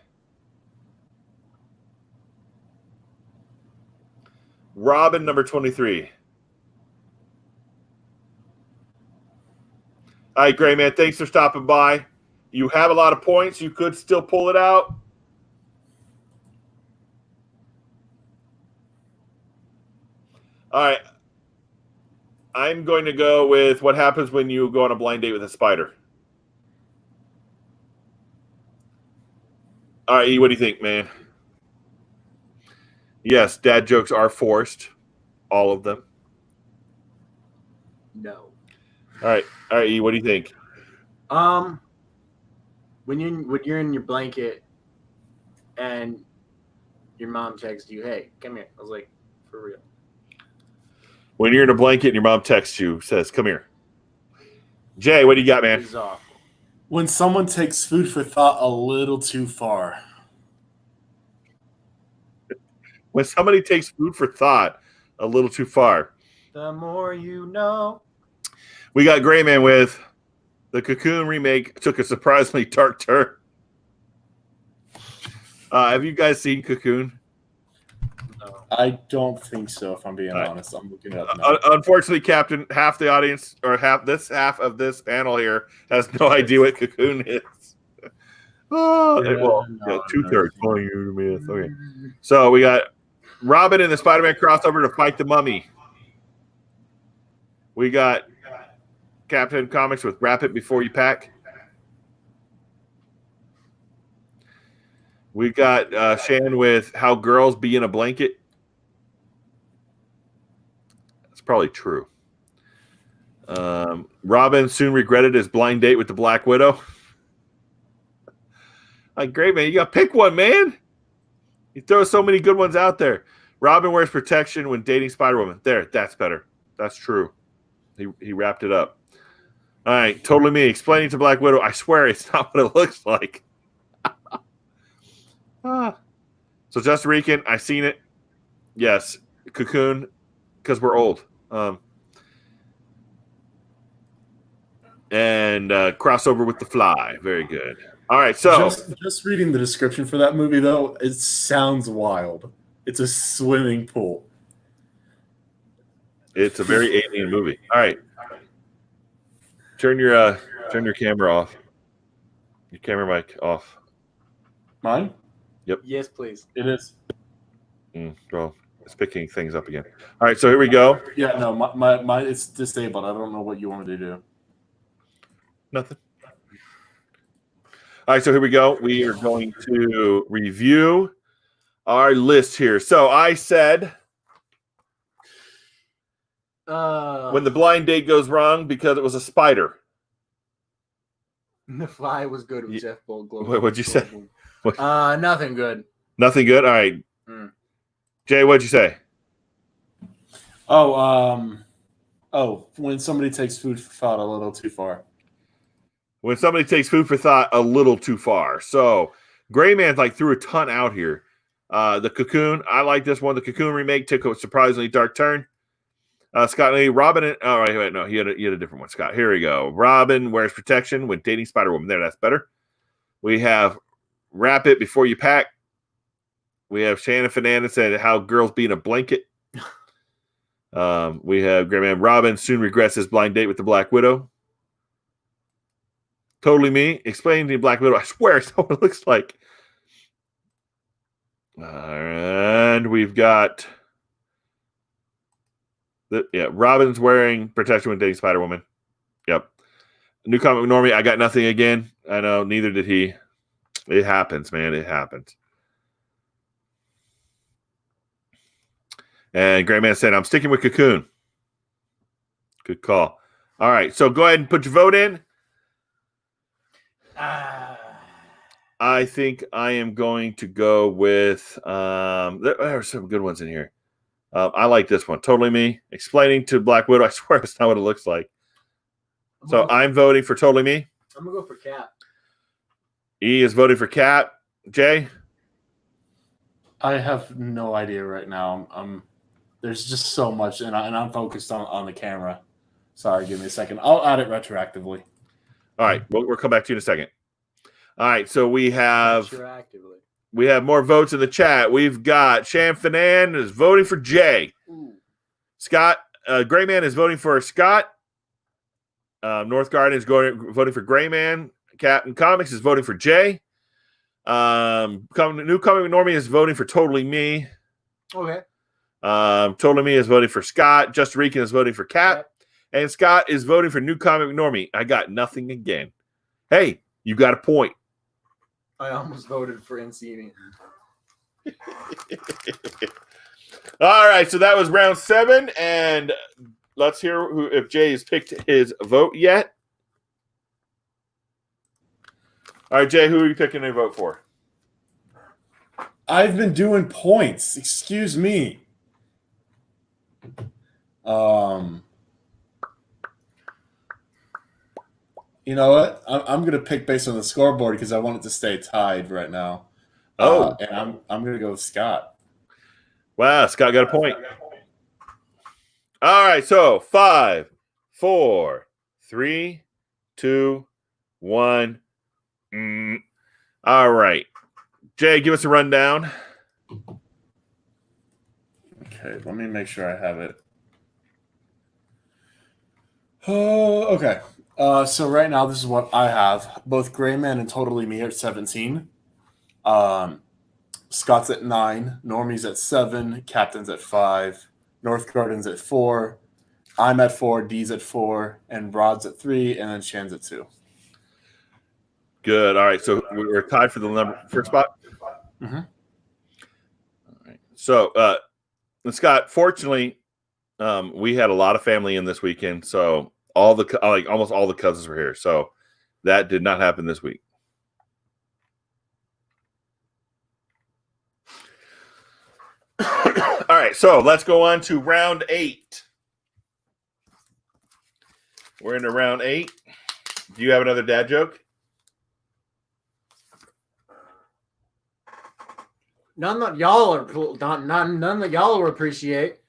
Robin number 23. All right, Gray Man, thanks for stopping by. You have a lot of points. You could still pull it out. All right. I'm going to go with what happens when you go on a blind date with a spider. All right, E, what do you think, man? Yes, dad jokes are forced. All of them. No. All right, E, what do you think? When you're in your blanket and your mom texts you, "Hey, come here," I was like, for real. When you're in a blanket and your mom texts you, says, "Come here." Jay, what do you got, man? This is awful. When someone takes food for thought a little too far. When somebody takes food for thought a little too far. The more you know. We got Gray Man with the Cocoon remake took a surprisingly dark turn. Have you guys seen Cocoon? No. I don't think so, if I'm being Right. honest. I'm looking it up now. Unfortunately, Captain, half the audience or half of this panel here has no idea what Cocoon is. Oh, Yeah, well, no, yeah, 2/3. no. Calling you to me. Okay. So we got Robin in the Spider-Man crossover to fight the Mummy. We got Captain Comics with Wrap It Before You Pack. We got Shan with How Girls Be in a Blanket. That's probably true. Robin soon regretted his blind date with the Black Widow. Like, great, man. You got to pick one, man. You throw so many good ones out there. Robin wears protection when dating Spider-Woman. There, that's better. That's true. He wrapped it up. All right, totally me. Explaining to Black Widow, I swear it's not what it looks like. So Just Rican, I seen it. Yes, Cocoon, because we're old. And crossover with The Fly. Very good. All right, so just reading the description for that movie, though, it sounds wild. It's a swimming pool. it's a very alien movie. All right, turn your camera off. Your camera mic off. Mine? Yes, please. It is. Well, it's picking things up again. All right, so here we go. Yeah, no, my it's disabled. I don't know what you want me to do. Nothing. All right, so here we go. We are going to review our list here. So I said when the blind date goes wrong because it was a spider. The Fly was good with Jeff Goldblum. What'd you say? Nothing good. Nothing good? All right. Jay, what'd you say? When somebody takes food for thought a little too far. When somebody takes food for thought a little too far. So Gray Man's like threw a ton out here. The Cocoon, I like this one. The Cocoon remake took a surprisingly dark turn. Scott Lee, Robin, wait, no, he had a different one. Scott, here we go. Robin wears protection when dating Spider-Woman. There, that's better. We have Wrap It Before You Pack. We have Shannon Fernandez said How Girls Be in a Blanket. We have Gray Man. Robin soon regrets his blind date with the Black Widow. Totally me. Explaining to Black Widow, I swear it's not what it looks like. And we've got Robin's wearing protection when dating Spider-Woman. Yep. New comic Normie, I got nothing again. I know, neither did he. It happens, man. It happens. And Gray Man said, I'm sticking with Cocoon. Good call. All right, so go ahead and put your vote in. I think I am going to go with there are some good ones in here. I like this one. Totally me. Explaining to Black Widow. I swear it's not what it looks like. So I'm voting for Totally Me. I'm going to go for Cap. E is voting for Cap. Jay? I have no idea right now. There's just so much, and I'm focused on the camera. Sorry, give me a second. I'll add it retroactively. All right, we'll come back to you in a second. All right, so we have more votes in the chat. We've got Shan Fanan is voting for Jay. Ooh. Scott Gray Man is voting for Scott. North Garden is voting for Gray Man. Captain Comics is voting for Jay. New Comic Normie is voting for Totally Me. Okay. Totally Me is voting for Scott. Just Rican is voting for Cap. Yep. And Scott is voting for New Comic Normie. I got nothing again. Hey, you got a point. I almost voted for NC. All right, so that was round 7, and let's hear if Jay has picked his vote yet. All right, Jay, who are you picking to vote for? I've been doing points. Excuse me. You know what? I'm going to pick based on the scoreboard because I want it to stay tied right now. Oh, And I'm going to go with Scott. wow, Scott got a point. All right, so 5, 4, 3, 2, 1. All right, Jay, give us a rundown. Okay, let me make sure I have it. Oh, okay. So right now, this is what I have. Both Grayman and Totally Me are at 17. Scott's at 9. Normie's at 7. Captain's at 5. North Garden's at 4. I'm at 4. D's at 4. And Rod's at 3. And then Shan's at 2. Good. All right, so we're tied for the first spot. Mm-hmm. All right. So, Scott, fortunately, we had a lot of family in this weekend, so almost all the cousins were here. So that did not happen this week. All right, so let's go on to round 8. We're into round 8. Do you have another dad joke? None that y'all are none that y'all will appreciate.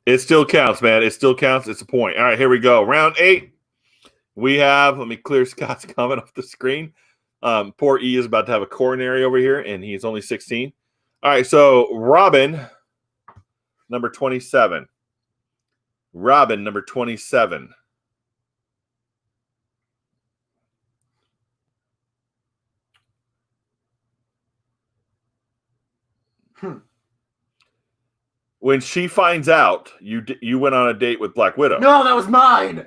It still counts, man. It still counts. It's a point. All right, here we go. Round 8. We have, let me clear Scott's comment off the screen. Poor E is about to have a coronary over here, and he's only 16. All right, so Robin, number 27. Robin, number 27. When she finds out you went on a date with Black Widow. No, that was mine.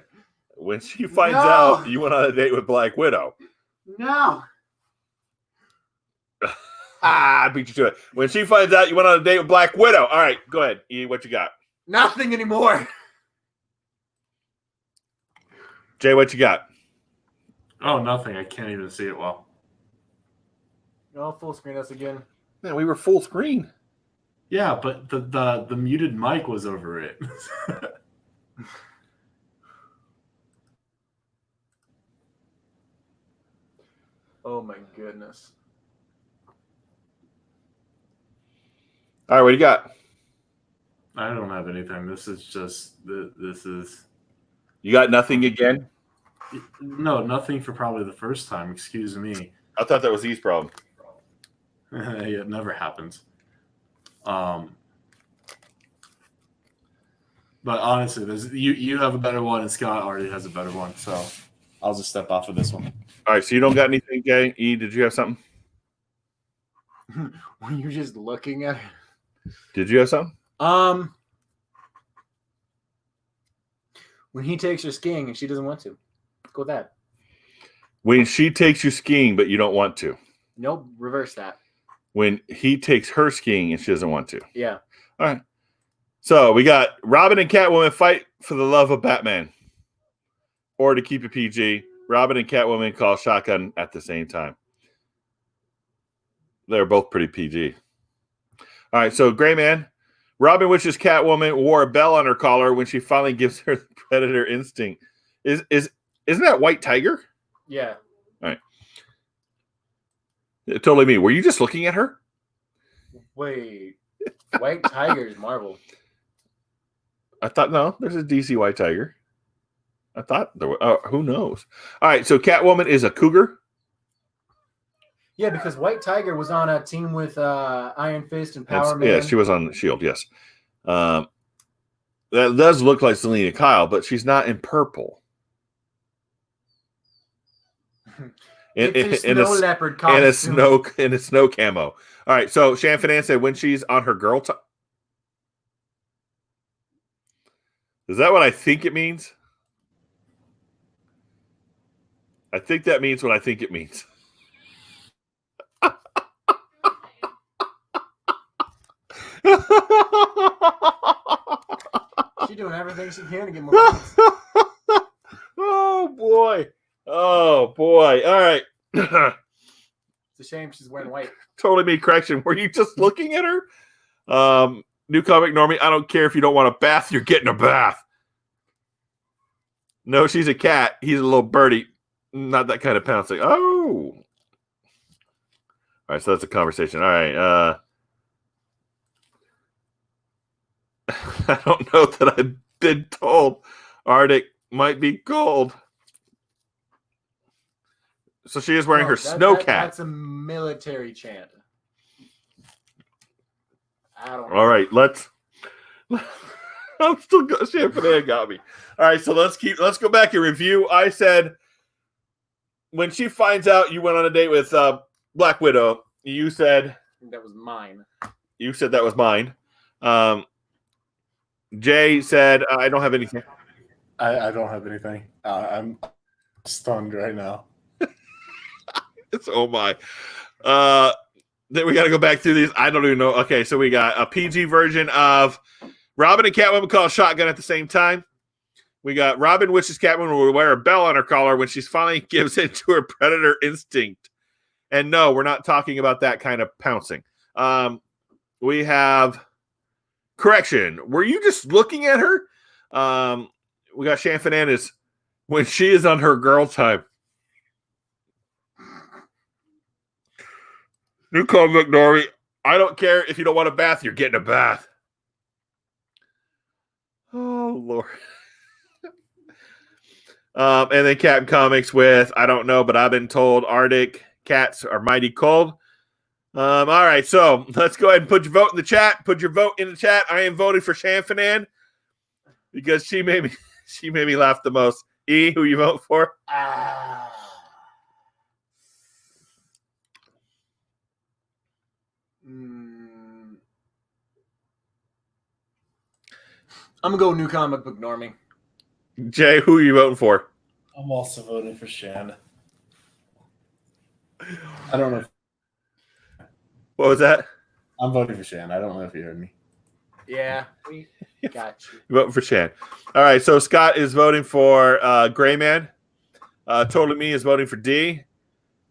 When she finds out you went on a date with Black Widow. No. I beat you to it. When she finds out you went on a date with Black Widow. All right, go ahead. E, what you got? Nothing anymore. Jay, what you got? Oh, nothing. I can't even see it well. No, full screen us again. Man, we were full screen. Yeah, but the muted mic was over it. Oh my goodness. All right, what do you got? I don't have anything. This is. You got nothing again? No, nothing for probably the first time. Excuse me. I thought that was E's problem. It never happens. But honestly, you have a better one, and Scott already has a better one. So I'll just step off of this one. All right, so you don't got anything, Jay? E, did you have something? When you're just looking at it. Did you have something? When he takes her skiing and she doesn't want to. Go with that. When she takes you skiing, but you don't want to. Nope, reverse that. When he takes her skiing and she doesn't want to. Yeah. All right. So we got Robin and Catwoman fight for the love of Batman. Or to keep it PG, Robin and Catwoman call shotgun at the same time. They're both pretty PG. All right, so Gray Man. Robin wishes Catwoman wore a bell on her collar when she finally gives her the predator instinct. Isn't that White Tiger? Yeah. All right. Totally me. Were you just looking at her? Wait. White Tiger is Marvel. I thought, no, there's a DC White Tiger. I thought there were, who knows? All right, so Catwoman is a cougar. Yeah, because White Tiger was on a team with Iron Fist and Power Man. Yeah, she was on S.H.I.E.L.D., yes. That does look like Selena Kyle, but she's not in purple. In a snow leopard costume. And a snow camo. All right, so Shan Finan said when she's on her girl time. Is that what I think it means? I think that means what I think it means. She's doing everything she can to get more points. Oh boy. All right. It's a shame she's wearing white. Totally me. Correction. Were you just looking at her? New comic Normie. I don't care if you don't want a bath. You're getting a bath. No, she's a cat. He's a little birdie. Not that kind of pouncing. Oh. All right, so that's a conversation. All right. I don't know that I've been told Arctic might be cold. So she is wearing her snow cap. That's a military chant. I don't know. All right, let's. I'm still Champagne got me. All right, so let's go back and review. I said when she finds out you went on a date with Black Widow, you said that was mine. You said that was mine. Jay said I don't have anything. I don't have anything. I'm stunned right now. It's oh my. Then we got to go back through these. I don't even know. Okay, so we got a PG version of Robin and Catwoman call a shotgun at the same time. We got Robin wishes Catwoman will wear a bell on her collar when she finally gives in to her predator instinct. And no, we're not talking about that kind of pouncing. We have correction. Were you just looking at her? We got Shan Fernandez when she is on her girl time. New comic, Nori. I don't care if you don't want a bath. You're getting a bath. Oh, Lord. And then Captain Comics with, I don't know, but I've been told Arctic cats are mighty cold. All right, so let's go ahead and put your vote in the chat. Put your vote in the chat. I am voting for Shanfanan because she made me laugh the most. E, who you vote for? I'm gonna go new comic book normie. Jay, who are you voting for? I'm also voting for Shan. I don't know. What was that? I'm voting for Shan. I don't know if you heard me. Yeah, we got you. You're voting for Shan. All right, so Scott is voting for Gray Man. Totally Me is voting for D.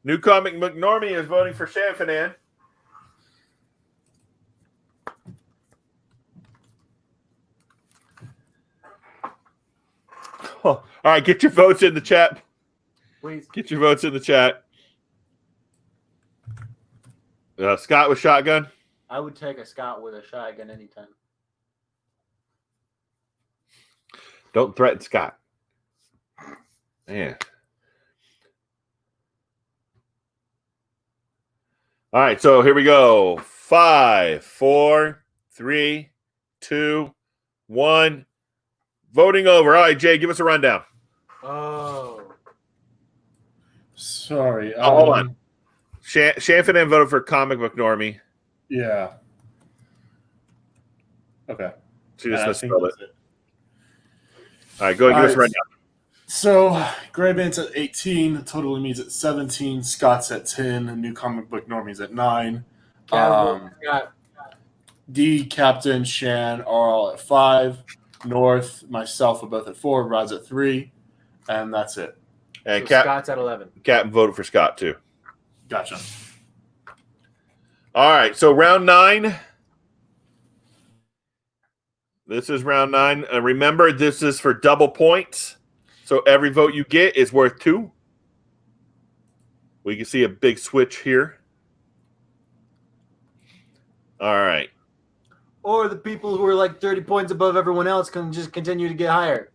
New Comic McNormie is voting for Shanfanan. Oh, all right, get your votes in the chat. Please. Get your votes in the chat. Scott with shotgun. I would take a Scott with a shotgun anytime. Don't threaten Scott. Man. All right, so here we go. 5, 4, 3, 2, 1. Voting over. All right, Jay, give us a rundown. Oh. Sorry. Hold on. Shanfanan voted for Comic Book Normie. Yeah. Okay. She just misspelled it. All right, go ahead and give us a rundown. So, Gray Man's at 18, Totally Me's at 17, Scott's at 10, New Comic Book Normie's at 9. D, Captain, Shan are all at 5. North, myself are both at 4. Rod's at 3. And that's it. And so Scott's at 11. Captain voted for Scott, too. Gotcha. All right, so round 9. This is round 9. Remember, this is for double points. So every vote you get is worth 2. We can see a big switch here. All right. Or the people who are like 30 points above everyone else can just continue to get higher.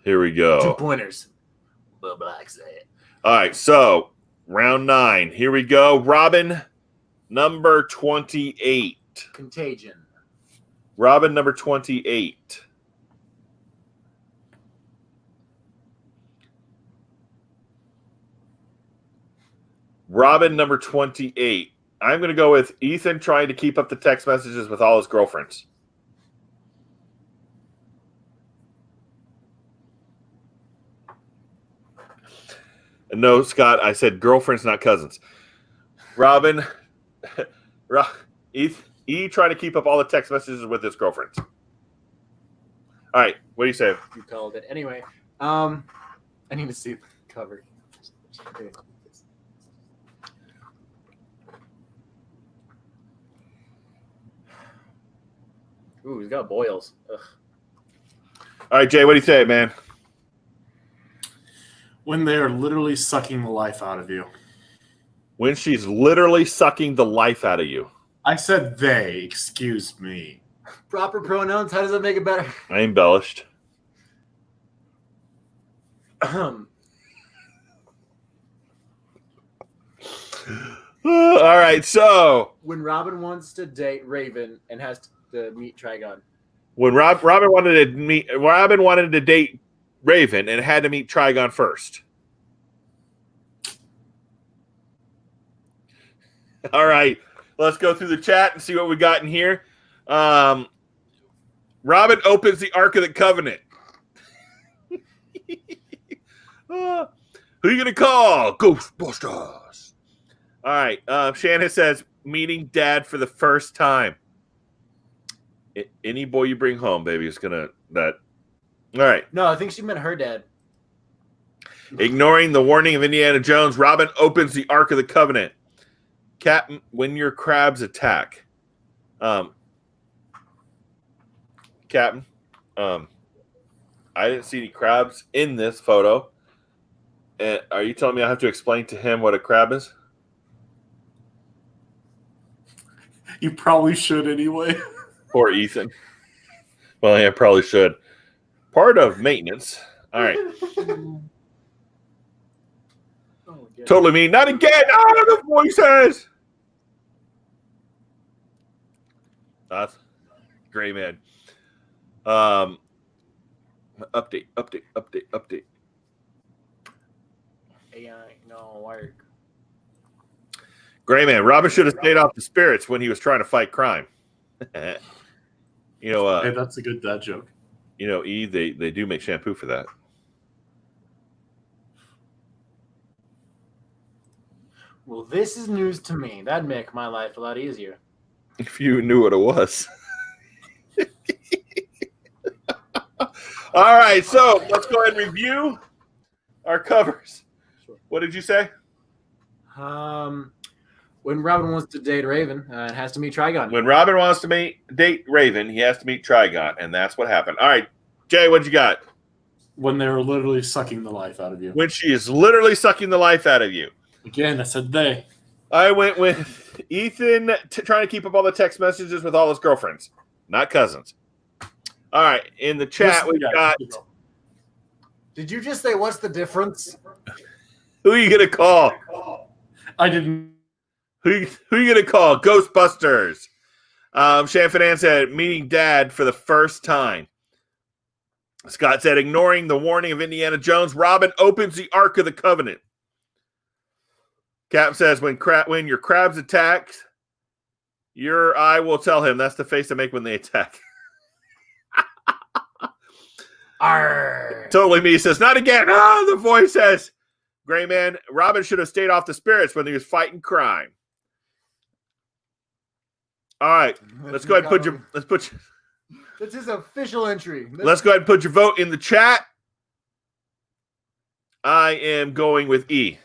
Here we go. 2 pointers. Blah, blah, say it. All right, so round 9. Here we go. Robin, number 28. Contagion. Robin, number 28. Robin, number 28. I'm going to go with Ethan trying to keep up the text messages with all his girlfriends. No, Scott, I said girlfriends, not cousins. Robin, E trying to keep up all the text messages with his girlfriends. All right, what do you say? You called it. Anyway, I need to see the cover. Ooh, he's got boils. Ugh. All right, Jay, what do you say, man? When they are literally sucking the life out of you. When she's literally sucking the life out of you. I said they. Excuse me. Proper pronouns. How does that make it better? I embellished. When All right, so Robin wants to date Raven and has to meet Trigon. when Robin wanted to date Raven and had to meet Trigon first. All right, let's go through the chat and see what we got in here. Robin opens the Ark of the Covenant. Who you gonna call? Ghostbusters. All right. Shannon says meeting dad for the first time. Any boy you bring home, baby, is gonna that. All right. No, I think she meant her dad. Ignoring the warning of Indiana Jones, Robin opens the Ark of the Covenant. Captain, when your crabs attack. Captain, I didn't see any crabs in this photo. And are you telling me I have to explain to him what a crab is? You probably should anyway. Poor Ethan. Well, yeah, I probably should. Part of maintenance. All right. Oh, Totally mean. Not again. Oh, the voices. That's great, man. Update. AI, no work. Gray man, Robin should have stayed off the spirits when he was trying to fight crime. Hey, that's a good dad joke. E, they do make shampoo for that. Well, this is news to me. That'd make my life a lot easier. If you knew what it was. All right, so let's go ahead and review our covers. What did you say? When Robin wants to date Raven, it has to meet Trigon. When Robin wants to date Raven, he has to meet Trigon, and that's what happened. All right, Jay, what you got? When they were literally sucking the life out of you. When she is literally sucking the life out of you. Again, I said they. I went with Ethan trying to keep up all the text messages with all his girlfriends, not cousins. All right, in the chat, we've got... Did you just say what's the difference? Who are you going to call? I didn't. Who you going to call? Ghostbusters. Shan Finan said, meeting dad for the first time. Scott said, ignoring the warning of Indiana Jones, Robin opens the Ark of the Covenant. Cap says, when your crabs attack, your eye will tell him. That's the face they make when they attack. Arr. Totally me says, not again. Oh, the voice says, Gray man, Robin should have stayed off the spirits when he was fighting crime. All right, let's go ahead and put your. That's his official entry. Let's go ahead and put your vote in the chat. I am going with E.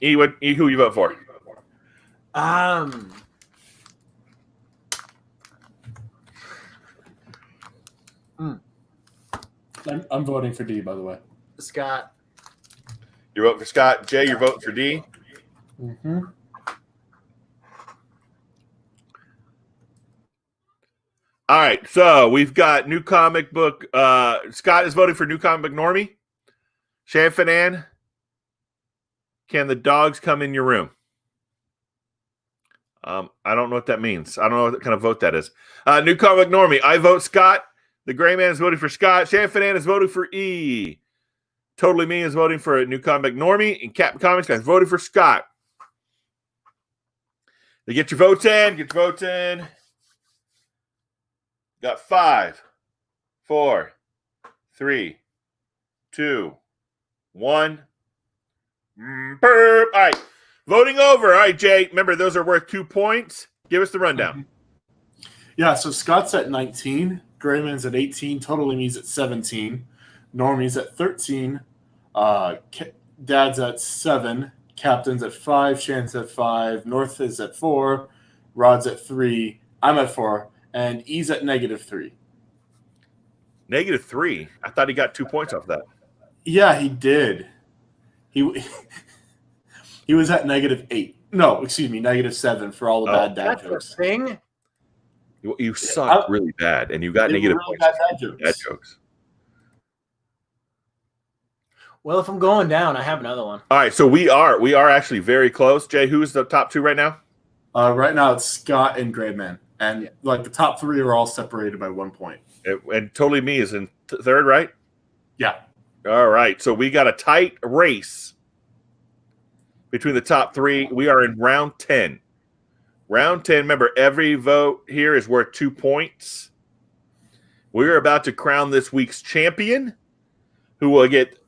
E, who you vote for? I'm voting for D, by the way. Scott. You're voting for Scott. Jay, you're voting for D. Mm-hmm. All right, so we've got new comic book. Scott is voting for new comic book Normie. Shan Finan, can the dogs come in your room? I don't know what that means. I don't know what kind of vote that is. New comic book Normie. I vote Scott. The Gray Man is voting for Scott. Shan Finan is voting for E. Totally Me is voting for a new comic book Normie. And Captain Comics guys voted for Scott. They get your votes in. Got 5, 4, 3, 2, 1. Burp. All right. Voting over. All right, Jay. Remember, those are worth 2 points. Give us the rundown. Yeah, so Scott's at 19. Grayman's at 18. Totally Me's at 17. Normie's at 13. Dad's at 7. Captain's at 5. Shan's at 5. North is at 4. Rod's at 3. I'm at 4. And E's at -3. -3. I thought he got 2 points off that. Yeah, he did. He he was at -8. No, excuse me, -7 for all the bad dad That's jokes. the thing. You sucked really bad, and you got They were negative really points. bad Bad jokes. Well, if I'm going down, I have another one. All right, so we are actually very close. Jay, who's the top 2 right now? Right now, it's Scott and Grayman, and like the top 3 are all separated by 1 point. And Totally Me is in third, right? Yeah. All right, so we got a tight race between the top 3. We are in round 10. Round 10, remember, every vote here is worth 2 points. We're about to crown this week's champion, who will get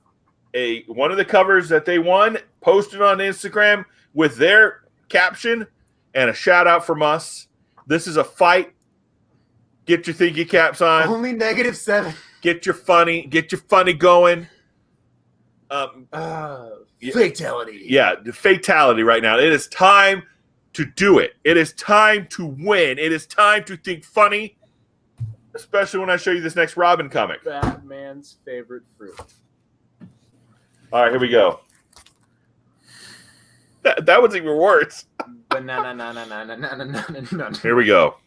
one of the covers that they won posted on Instagram with their caption and a shout out from us. This is a fight. Get your thinky caps on. Only -7. Get your funny going. Fatality. Yeah, the fatality right now. It is time to do it. It is time to win. It is time to think funny, especially when I show you this next Robin comic. Batman's favorite fruit. All right, here we go. That was even worse. Banana. Here we go.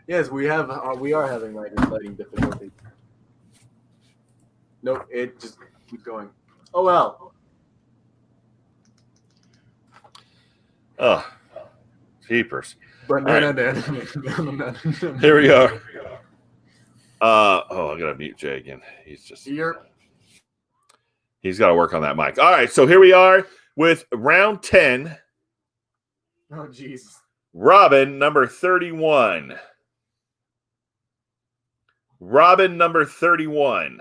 Yes, we are having lighting difficulty. Nope, it just keeps going. Oh well. Oh, jeepers. Banana. Here we are. I gotta mute Jay again. He's got to work on that mic. All right, so here we are with round 10. Oh jeez. Robin number 31. Robin number 31.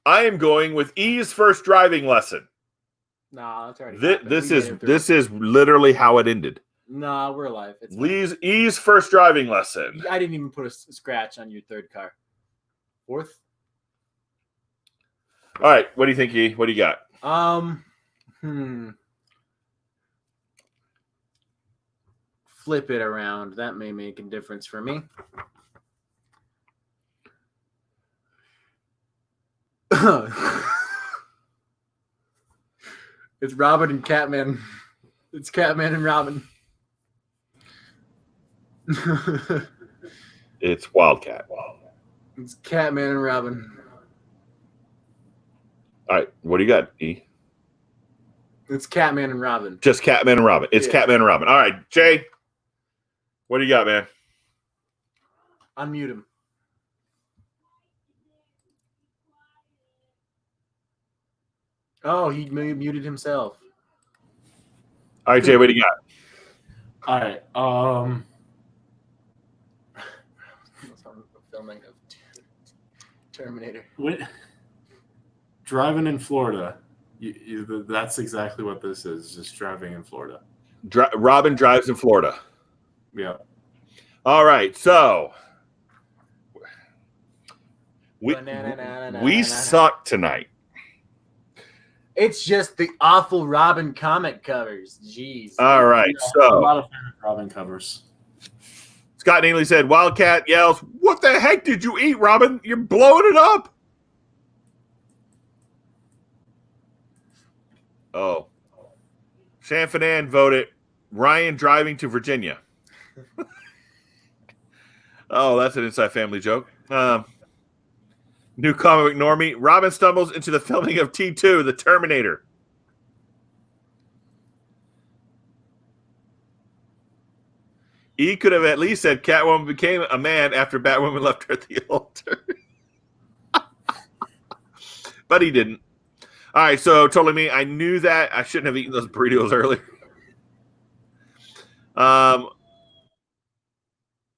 I am going with E's first driving lesson. Nah, that's already. This is literally how it ended. Nah, we're alive. It's E's first driving lesson. I didn't even put a scratch on your third car. Fourth. All right, what do you think, E? What do you got? Flip it around. That may make a difference for me. It's Robin and Catman. It's Catman and Robin. It's Wildcat. It's Catman and Robin. All right, what do you got, E? It's Catman and Robin. Just Catman and Robin. It's Catman and Robin. All right, Jay, what do you got, man? Unmute him. Oh, he muted himself. All right, Jay, what do you got? All right. Filming of Terminator. Driving in Florida. That's exactly what this is. Just driving in Florida. Robin drives in Florida. Yeah. All right, so we suck tonight. It's just the awful Robin comic covers. Jeez. All right, A so lot of favorite Robin covers. Scott Neely said, Wildcat yells, "What the heck did you eat, Robin? You're blowing it up." Oh. Shanfanan voted Ryan driving to Virginia. Oh, that's an Inside Family joke. New comic normie. Robin stumbles into the filming of T2, The Terminator. E could have at least said Catwoman became a man after Batwoman left her at the altar. But he didn't. All right, so Totally Me, I knew that. I shouldn't have eaten those burritos earlier.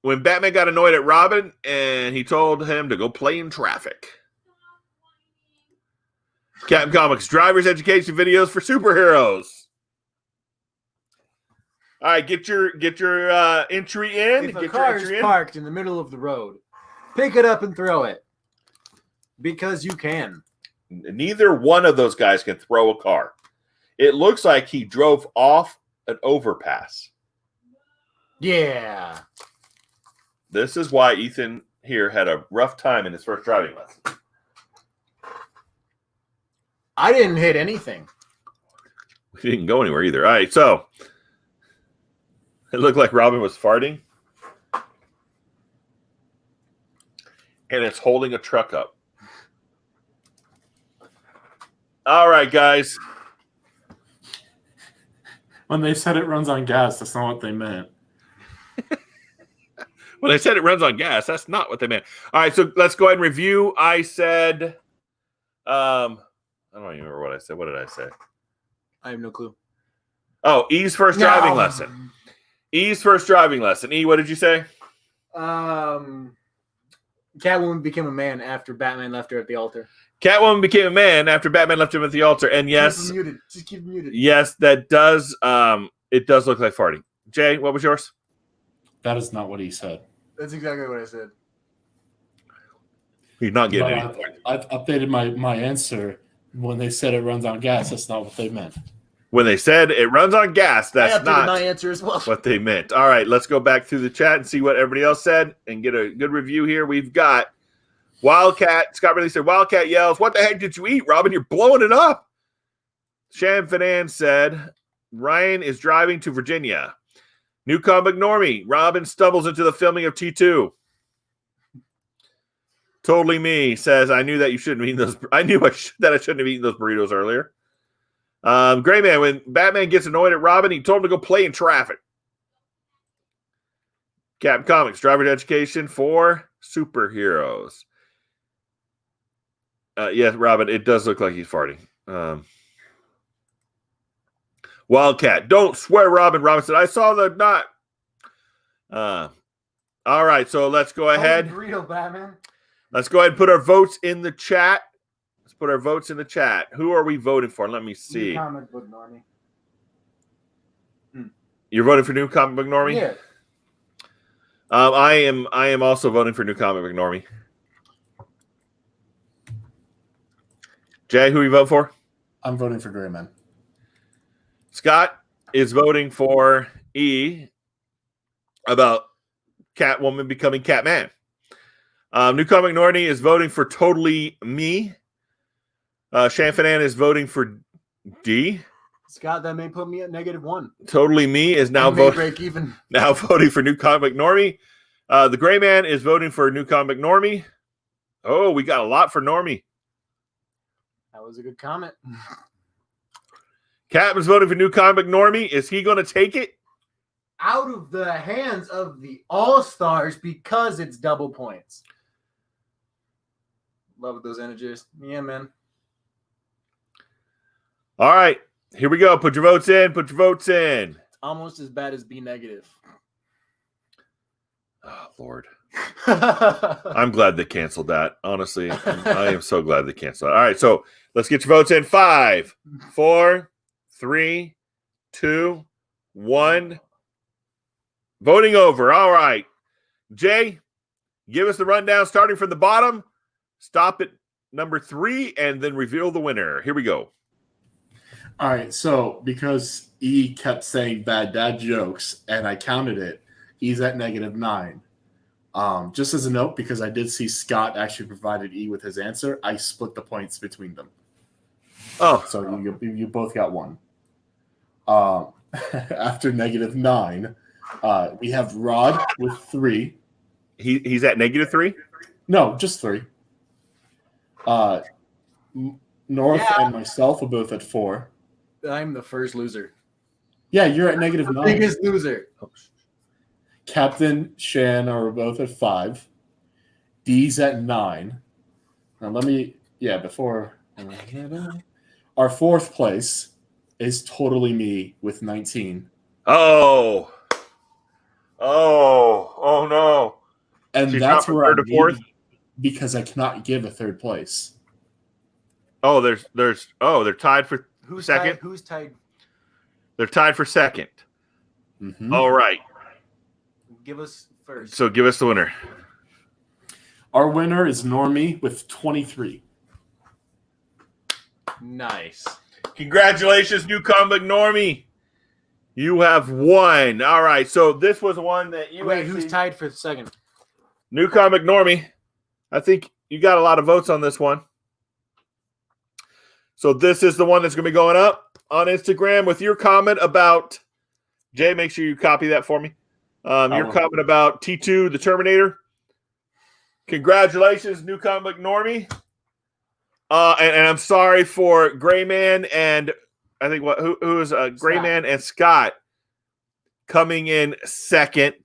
When Batman got annoyed at Robin, and he told him to go play in traffic. Captain Comics, driver's education videos for superheroes. All right, get your entry in. If a car is parked in the middle of the road, pick it up and throw it. Because you can. Neither one of those guys can throw a car. It looks like he drove off an overpass. Yeah. This is why Ethan here had a rough time in his first driving lesson. I didn't hit anything. We didn't go anywhere either. All right, so it looked like Robin was farting. And it's holding a truck up. All right, guys. When they said it runs on gas, that's not what they meant. When I said it runs on gas, that's not what they meant. All right, so let's go ahead and review. I said, I don't even remember what I said. What did I say? I have no clue. Oh, E's first driving lesson. E's first driving lesson. E, what did you say? Catwoman became a man after Batman left her at the altar. Catwoman became a man after Batman left him at the altar. And yes, Keep him muted. Just keep him muted. yes, that does. It does look like farting. Jay, what was yours? That is not what he said. That's exactly what I said. He's not getting But it. I've updated my answer. When they said it runs on gas, that's not what they meant. When they said it runs on gas, I that's updated not my answer as well. what they meant. All right, let's go back through the chat and see what everybody else said and get a good review here. We've got Wildcat. Scott really said, Wildcat yells, "What the heck did you eat, Robin? You're blowing it up." Sham Finan said, Ryan is driving to Virginia. New comic Normie. Robin stumbles into the filming of T2. Totally Me says, I knew that you shouldn't have eaten those. I knew that I shouldn't have eaten those burritos earlier. Gray Man, when Batman gets annoyed at Robin, he told him to go play in traffic. Captain Comics, driver's education for superheroes. Yes, Robin, it does look like he's farting. Wildcat, don't swear, Robin. Robin said, I saw the knot. All right, so let's go ahead. Burrito, Batman. Let's go ahead and put our votes in the chat. Let's put our votes in the chat. Who are we voting for? Let me see. New comic book Normie. You're voting for New Comic Book Normie? Yeah. I am also voting for New Comic Book Normie. Jay, who you vote for? I'm voting for Gray Man. Scott is voting for E about Catwoman becoming Catman. New Comic Normie is voting for Totally Me. Shanfanan is voting for D. Scott, that may put me at -1. Totally Me is now voting break even. Now voting for New Comic Normie. The Gray Man is voting for New Comic Normie. Oh, we got a lot for Normie. That was a good comment. Captain's voting for New Comic Normie. Is he going to take it? Out of the hands of the All-Stars because it's double points. Love those integers. Yeah, man. All right. Here we go. Put your votes in. Put your votes in. It's almost as bad as B negative. Oh, Lord. I'm glad they canceled that. Honestly, I am so glad they canceled that. All right. So let's get your votes in. 5, 4, 3, 2, 1. Voting over. All right. Jay, give us the rundown starting from the bottom. Stop at number 3 and then reveal the winner. Here we go. All right, so because E kept saying bad dad jokes and I counted it, he's at -9. Just as a note, because I did see Scott actually provided E with his answer, I split the points between them. Oh, So you both got 1. After -9, we have Rod with 3. he's at -3? No, just 3. North and myself are both at 4. I'm the first loser. Yeah, you're at -9. Biggest loser. Captain, Shan are both at 5. D's at 9. Now before our 4th place is Totally Me with 19. Oh no. And She's that's dropping where third I'm to fourth? because I cannot give a 3rd place. Oh, they're tied for Who's second. Tied? Who's tied? They're tied for second. Mm-hmm. All right. Give us first. So give us the winner. Our winner is Normie with 23. Nice. Congratulations, New Comic Normie. You have won. All right. So this was one that you Wait, who's tied for the second? New Comic Normie. I think you got a lot of votes on this one. So this is the one that's going to be going up on Instagram with your comment about Jay. Make sure you copy that for me. Your comment about T2, the Terminator. Congratulations, New Comic Normie. And I'm sorry for Gray Man and I think who is Gray Man and Scott coming in second.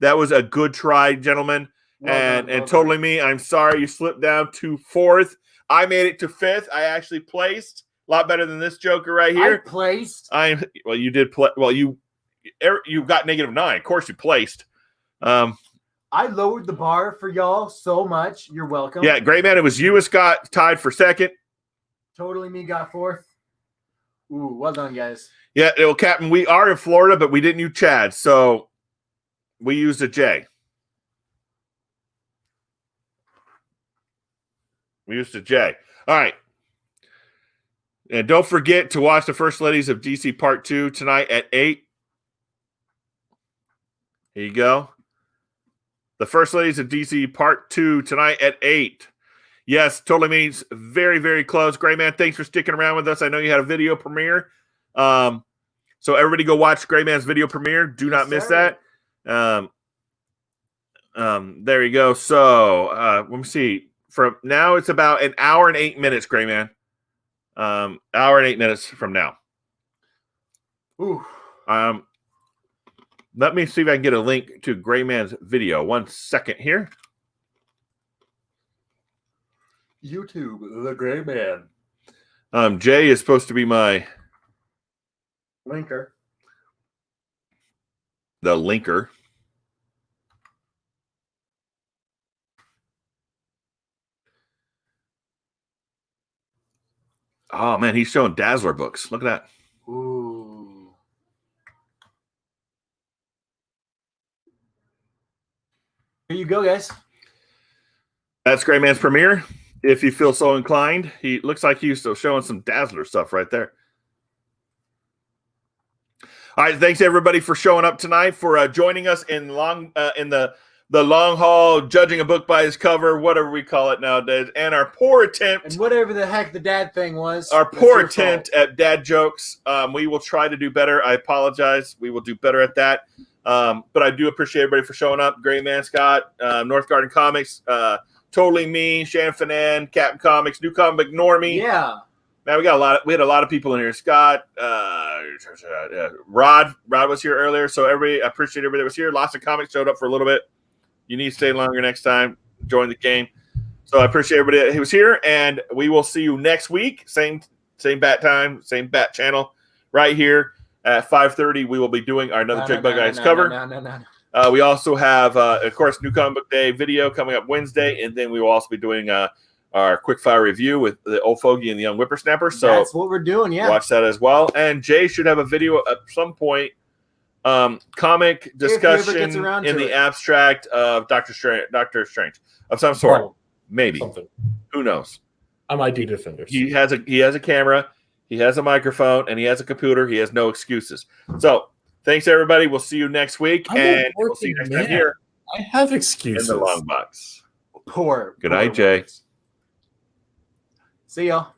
That was a good try, gentlemen. Well done. Totally me. I'm sorry you slipped down to fourth. I made it to fifth. I actually placed a lot better than this joker right here. I placed. Well, you did play. Well, you got -9. Of course, you placed. I lowered the bar for y'all so much. You're welcome. Yeah, Gray Man, it was you and Scott tied for second. Totally me got fourth. Ooh, well done, guys. Yeah, well, Captain, we are in Florida, but we didn't use Chad, so we used a J. We used a J. All right. And don't forget to watch the First Ladies of DC Part 2 tonight at 8. Here you go. The First Ladies of DC Part 2 tonight at 8. Yes, totally means very, very close. Gray Man, thanks for sticking around with us. I know you had a video premiere. So everybody go watch Gray Man's video premiere. Do not miss that. There you go. So let me see. From now, it's about an hour and 8 minutes, Gray Man. Hour and 8 minutes from now. Ooh. Let me see if I can get a link to Gray Man's video. 1 second here. YouTube, the Gray Man. Jay is supposed to be my linker. The linker. Oh, man, he's showing Dazzler books. Look at that. Ooh. Here you go, guys. That's Gray Man's premiere. If you feel so inclined, he looks like he's still showing some Dazzler stuff right there. All right, thanks everybody for showing up tonight, for joining us in the long haul, judging a book by its cover, whatever we call it nowadays, and our poor attempt, and whatever the heck the dad thing was, our poor attempt at dad jokes. We will try to do better. I apologize. We will do better at that. But I do appreciate everybody for showing up. Gray Man, Scott, North Garden Comics, Totally Me, Shan Fanan, Captain Comics, New Comic Normie. Yeah. Man, we had a lot of people in here. Scott, Rod was here earlier. So I appreciate everybody that was here. Lots of comics showed up for a little bit. You need to stay longer next time. Join the game. So I appreciate everybody who was here, and we will see you next week. Same bat time, same bat channel, right here at 5:30. We will be doing our another Jug Bug Guys cover. No. We also have, of course, New Comic Book Day video coming up Wednesday, and then we will also be doing our quick fire review with the old fogey and the young whippersnapper. So that's what we're doing. Yeah, watch that as well. And Jay should have a video at some point. Comic discussion in the abstract of Doctor Strange of some sort, maybe. Something. Who knows? I might do Defenders. He has a camera, he has a microphone, and he has a computer. He has no excuses. So thanks everybody. We'll see you next week, and we'll see you next time here. I have excuses in the long box. Poor. Good night, Jay. See y'all.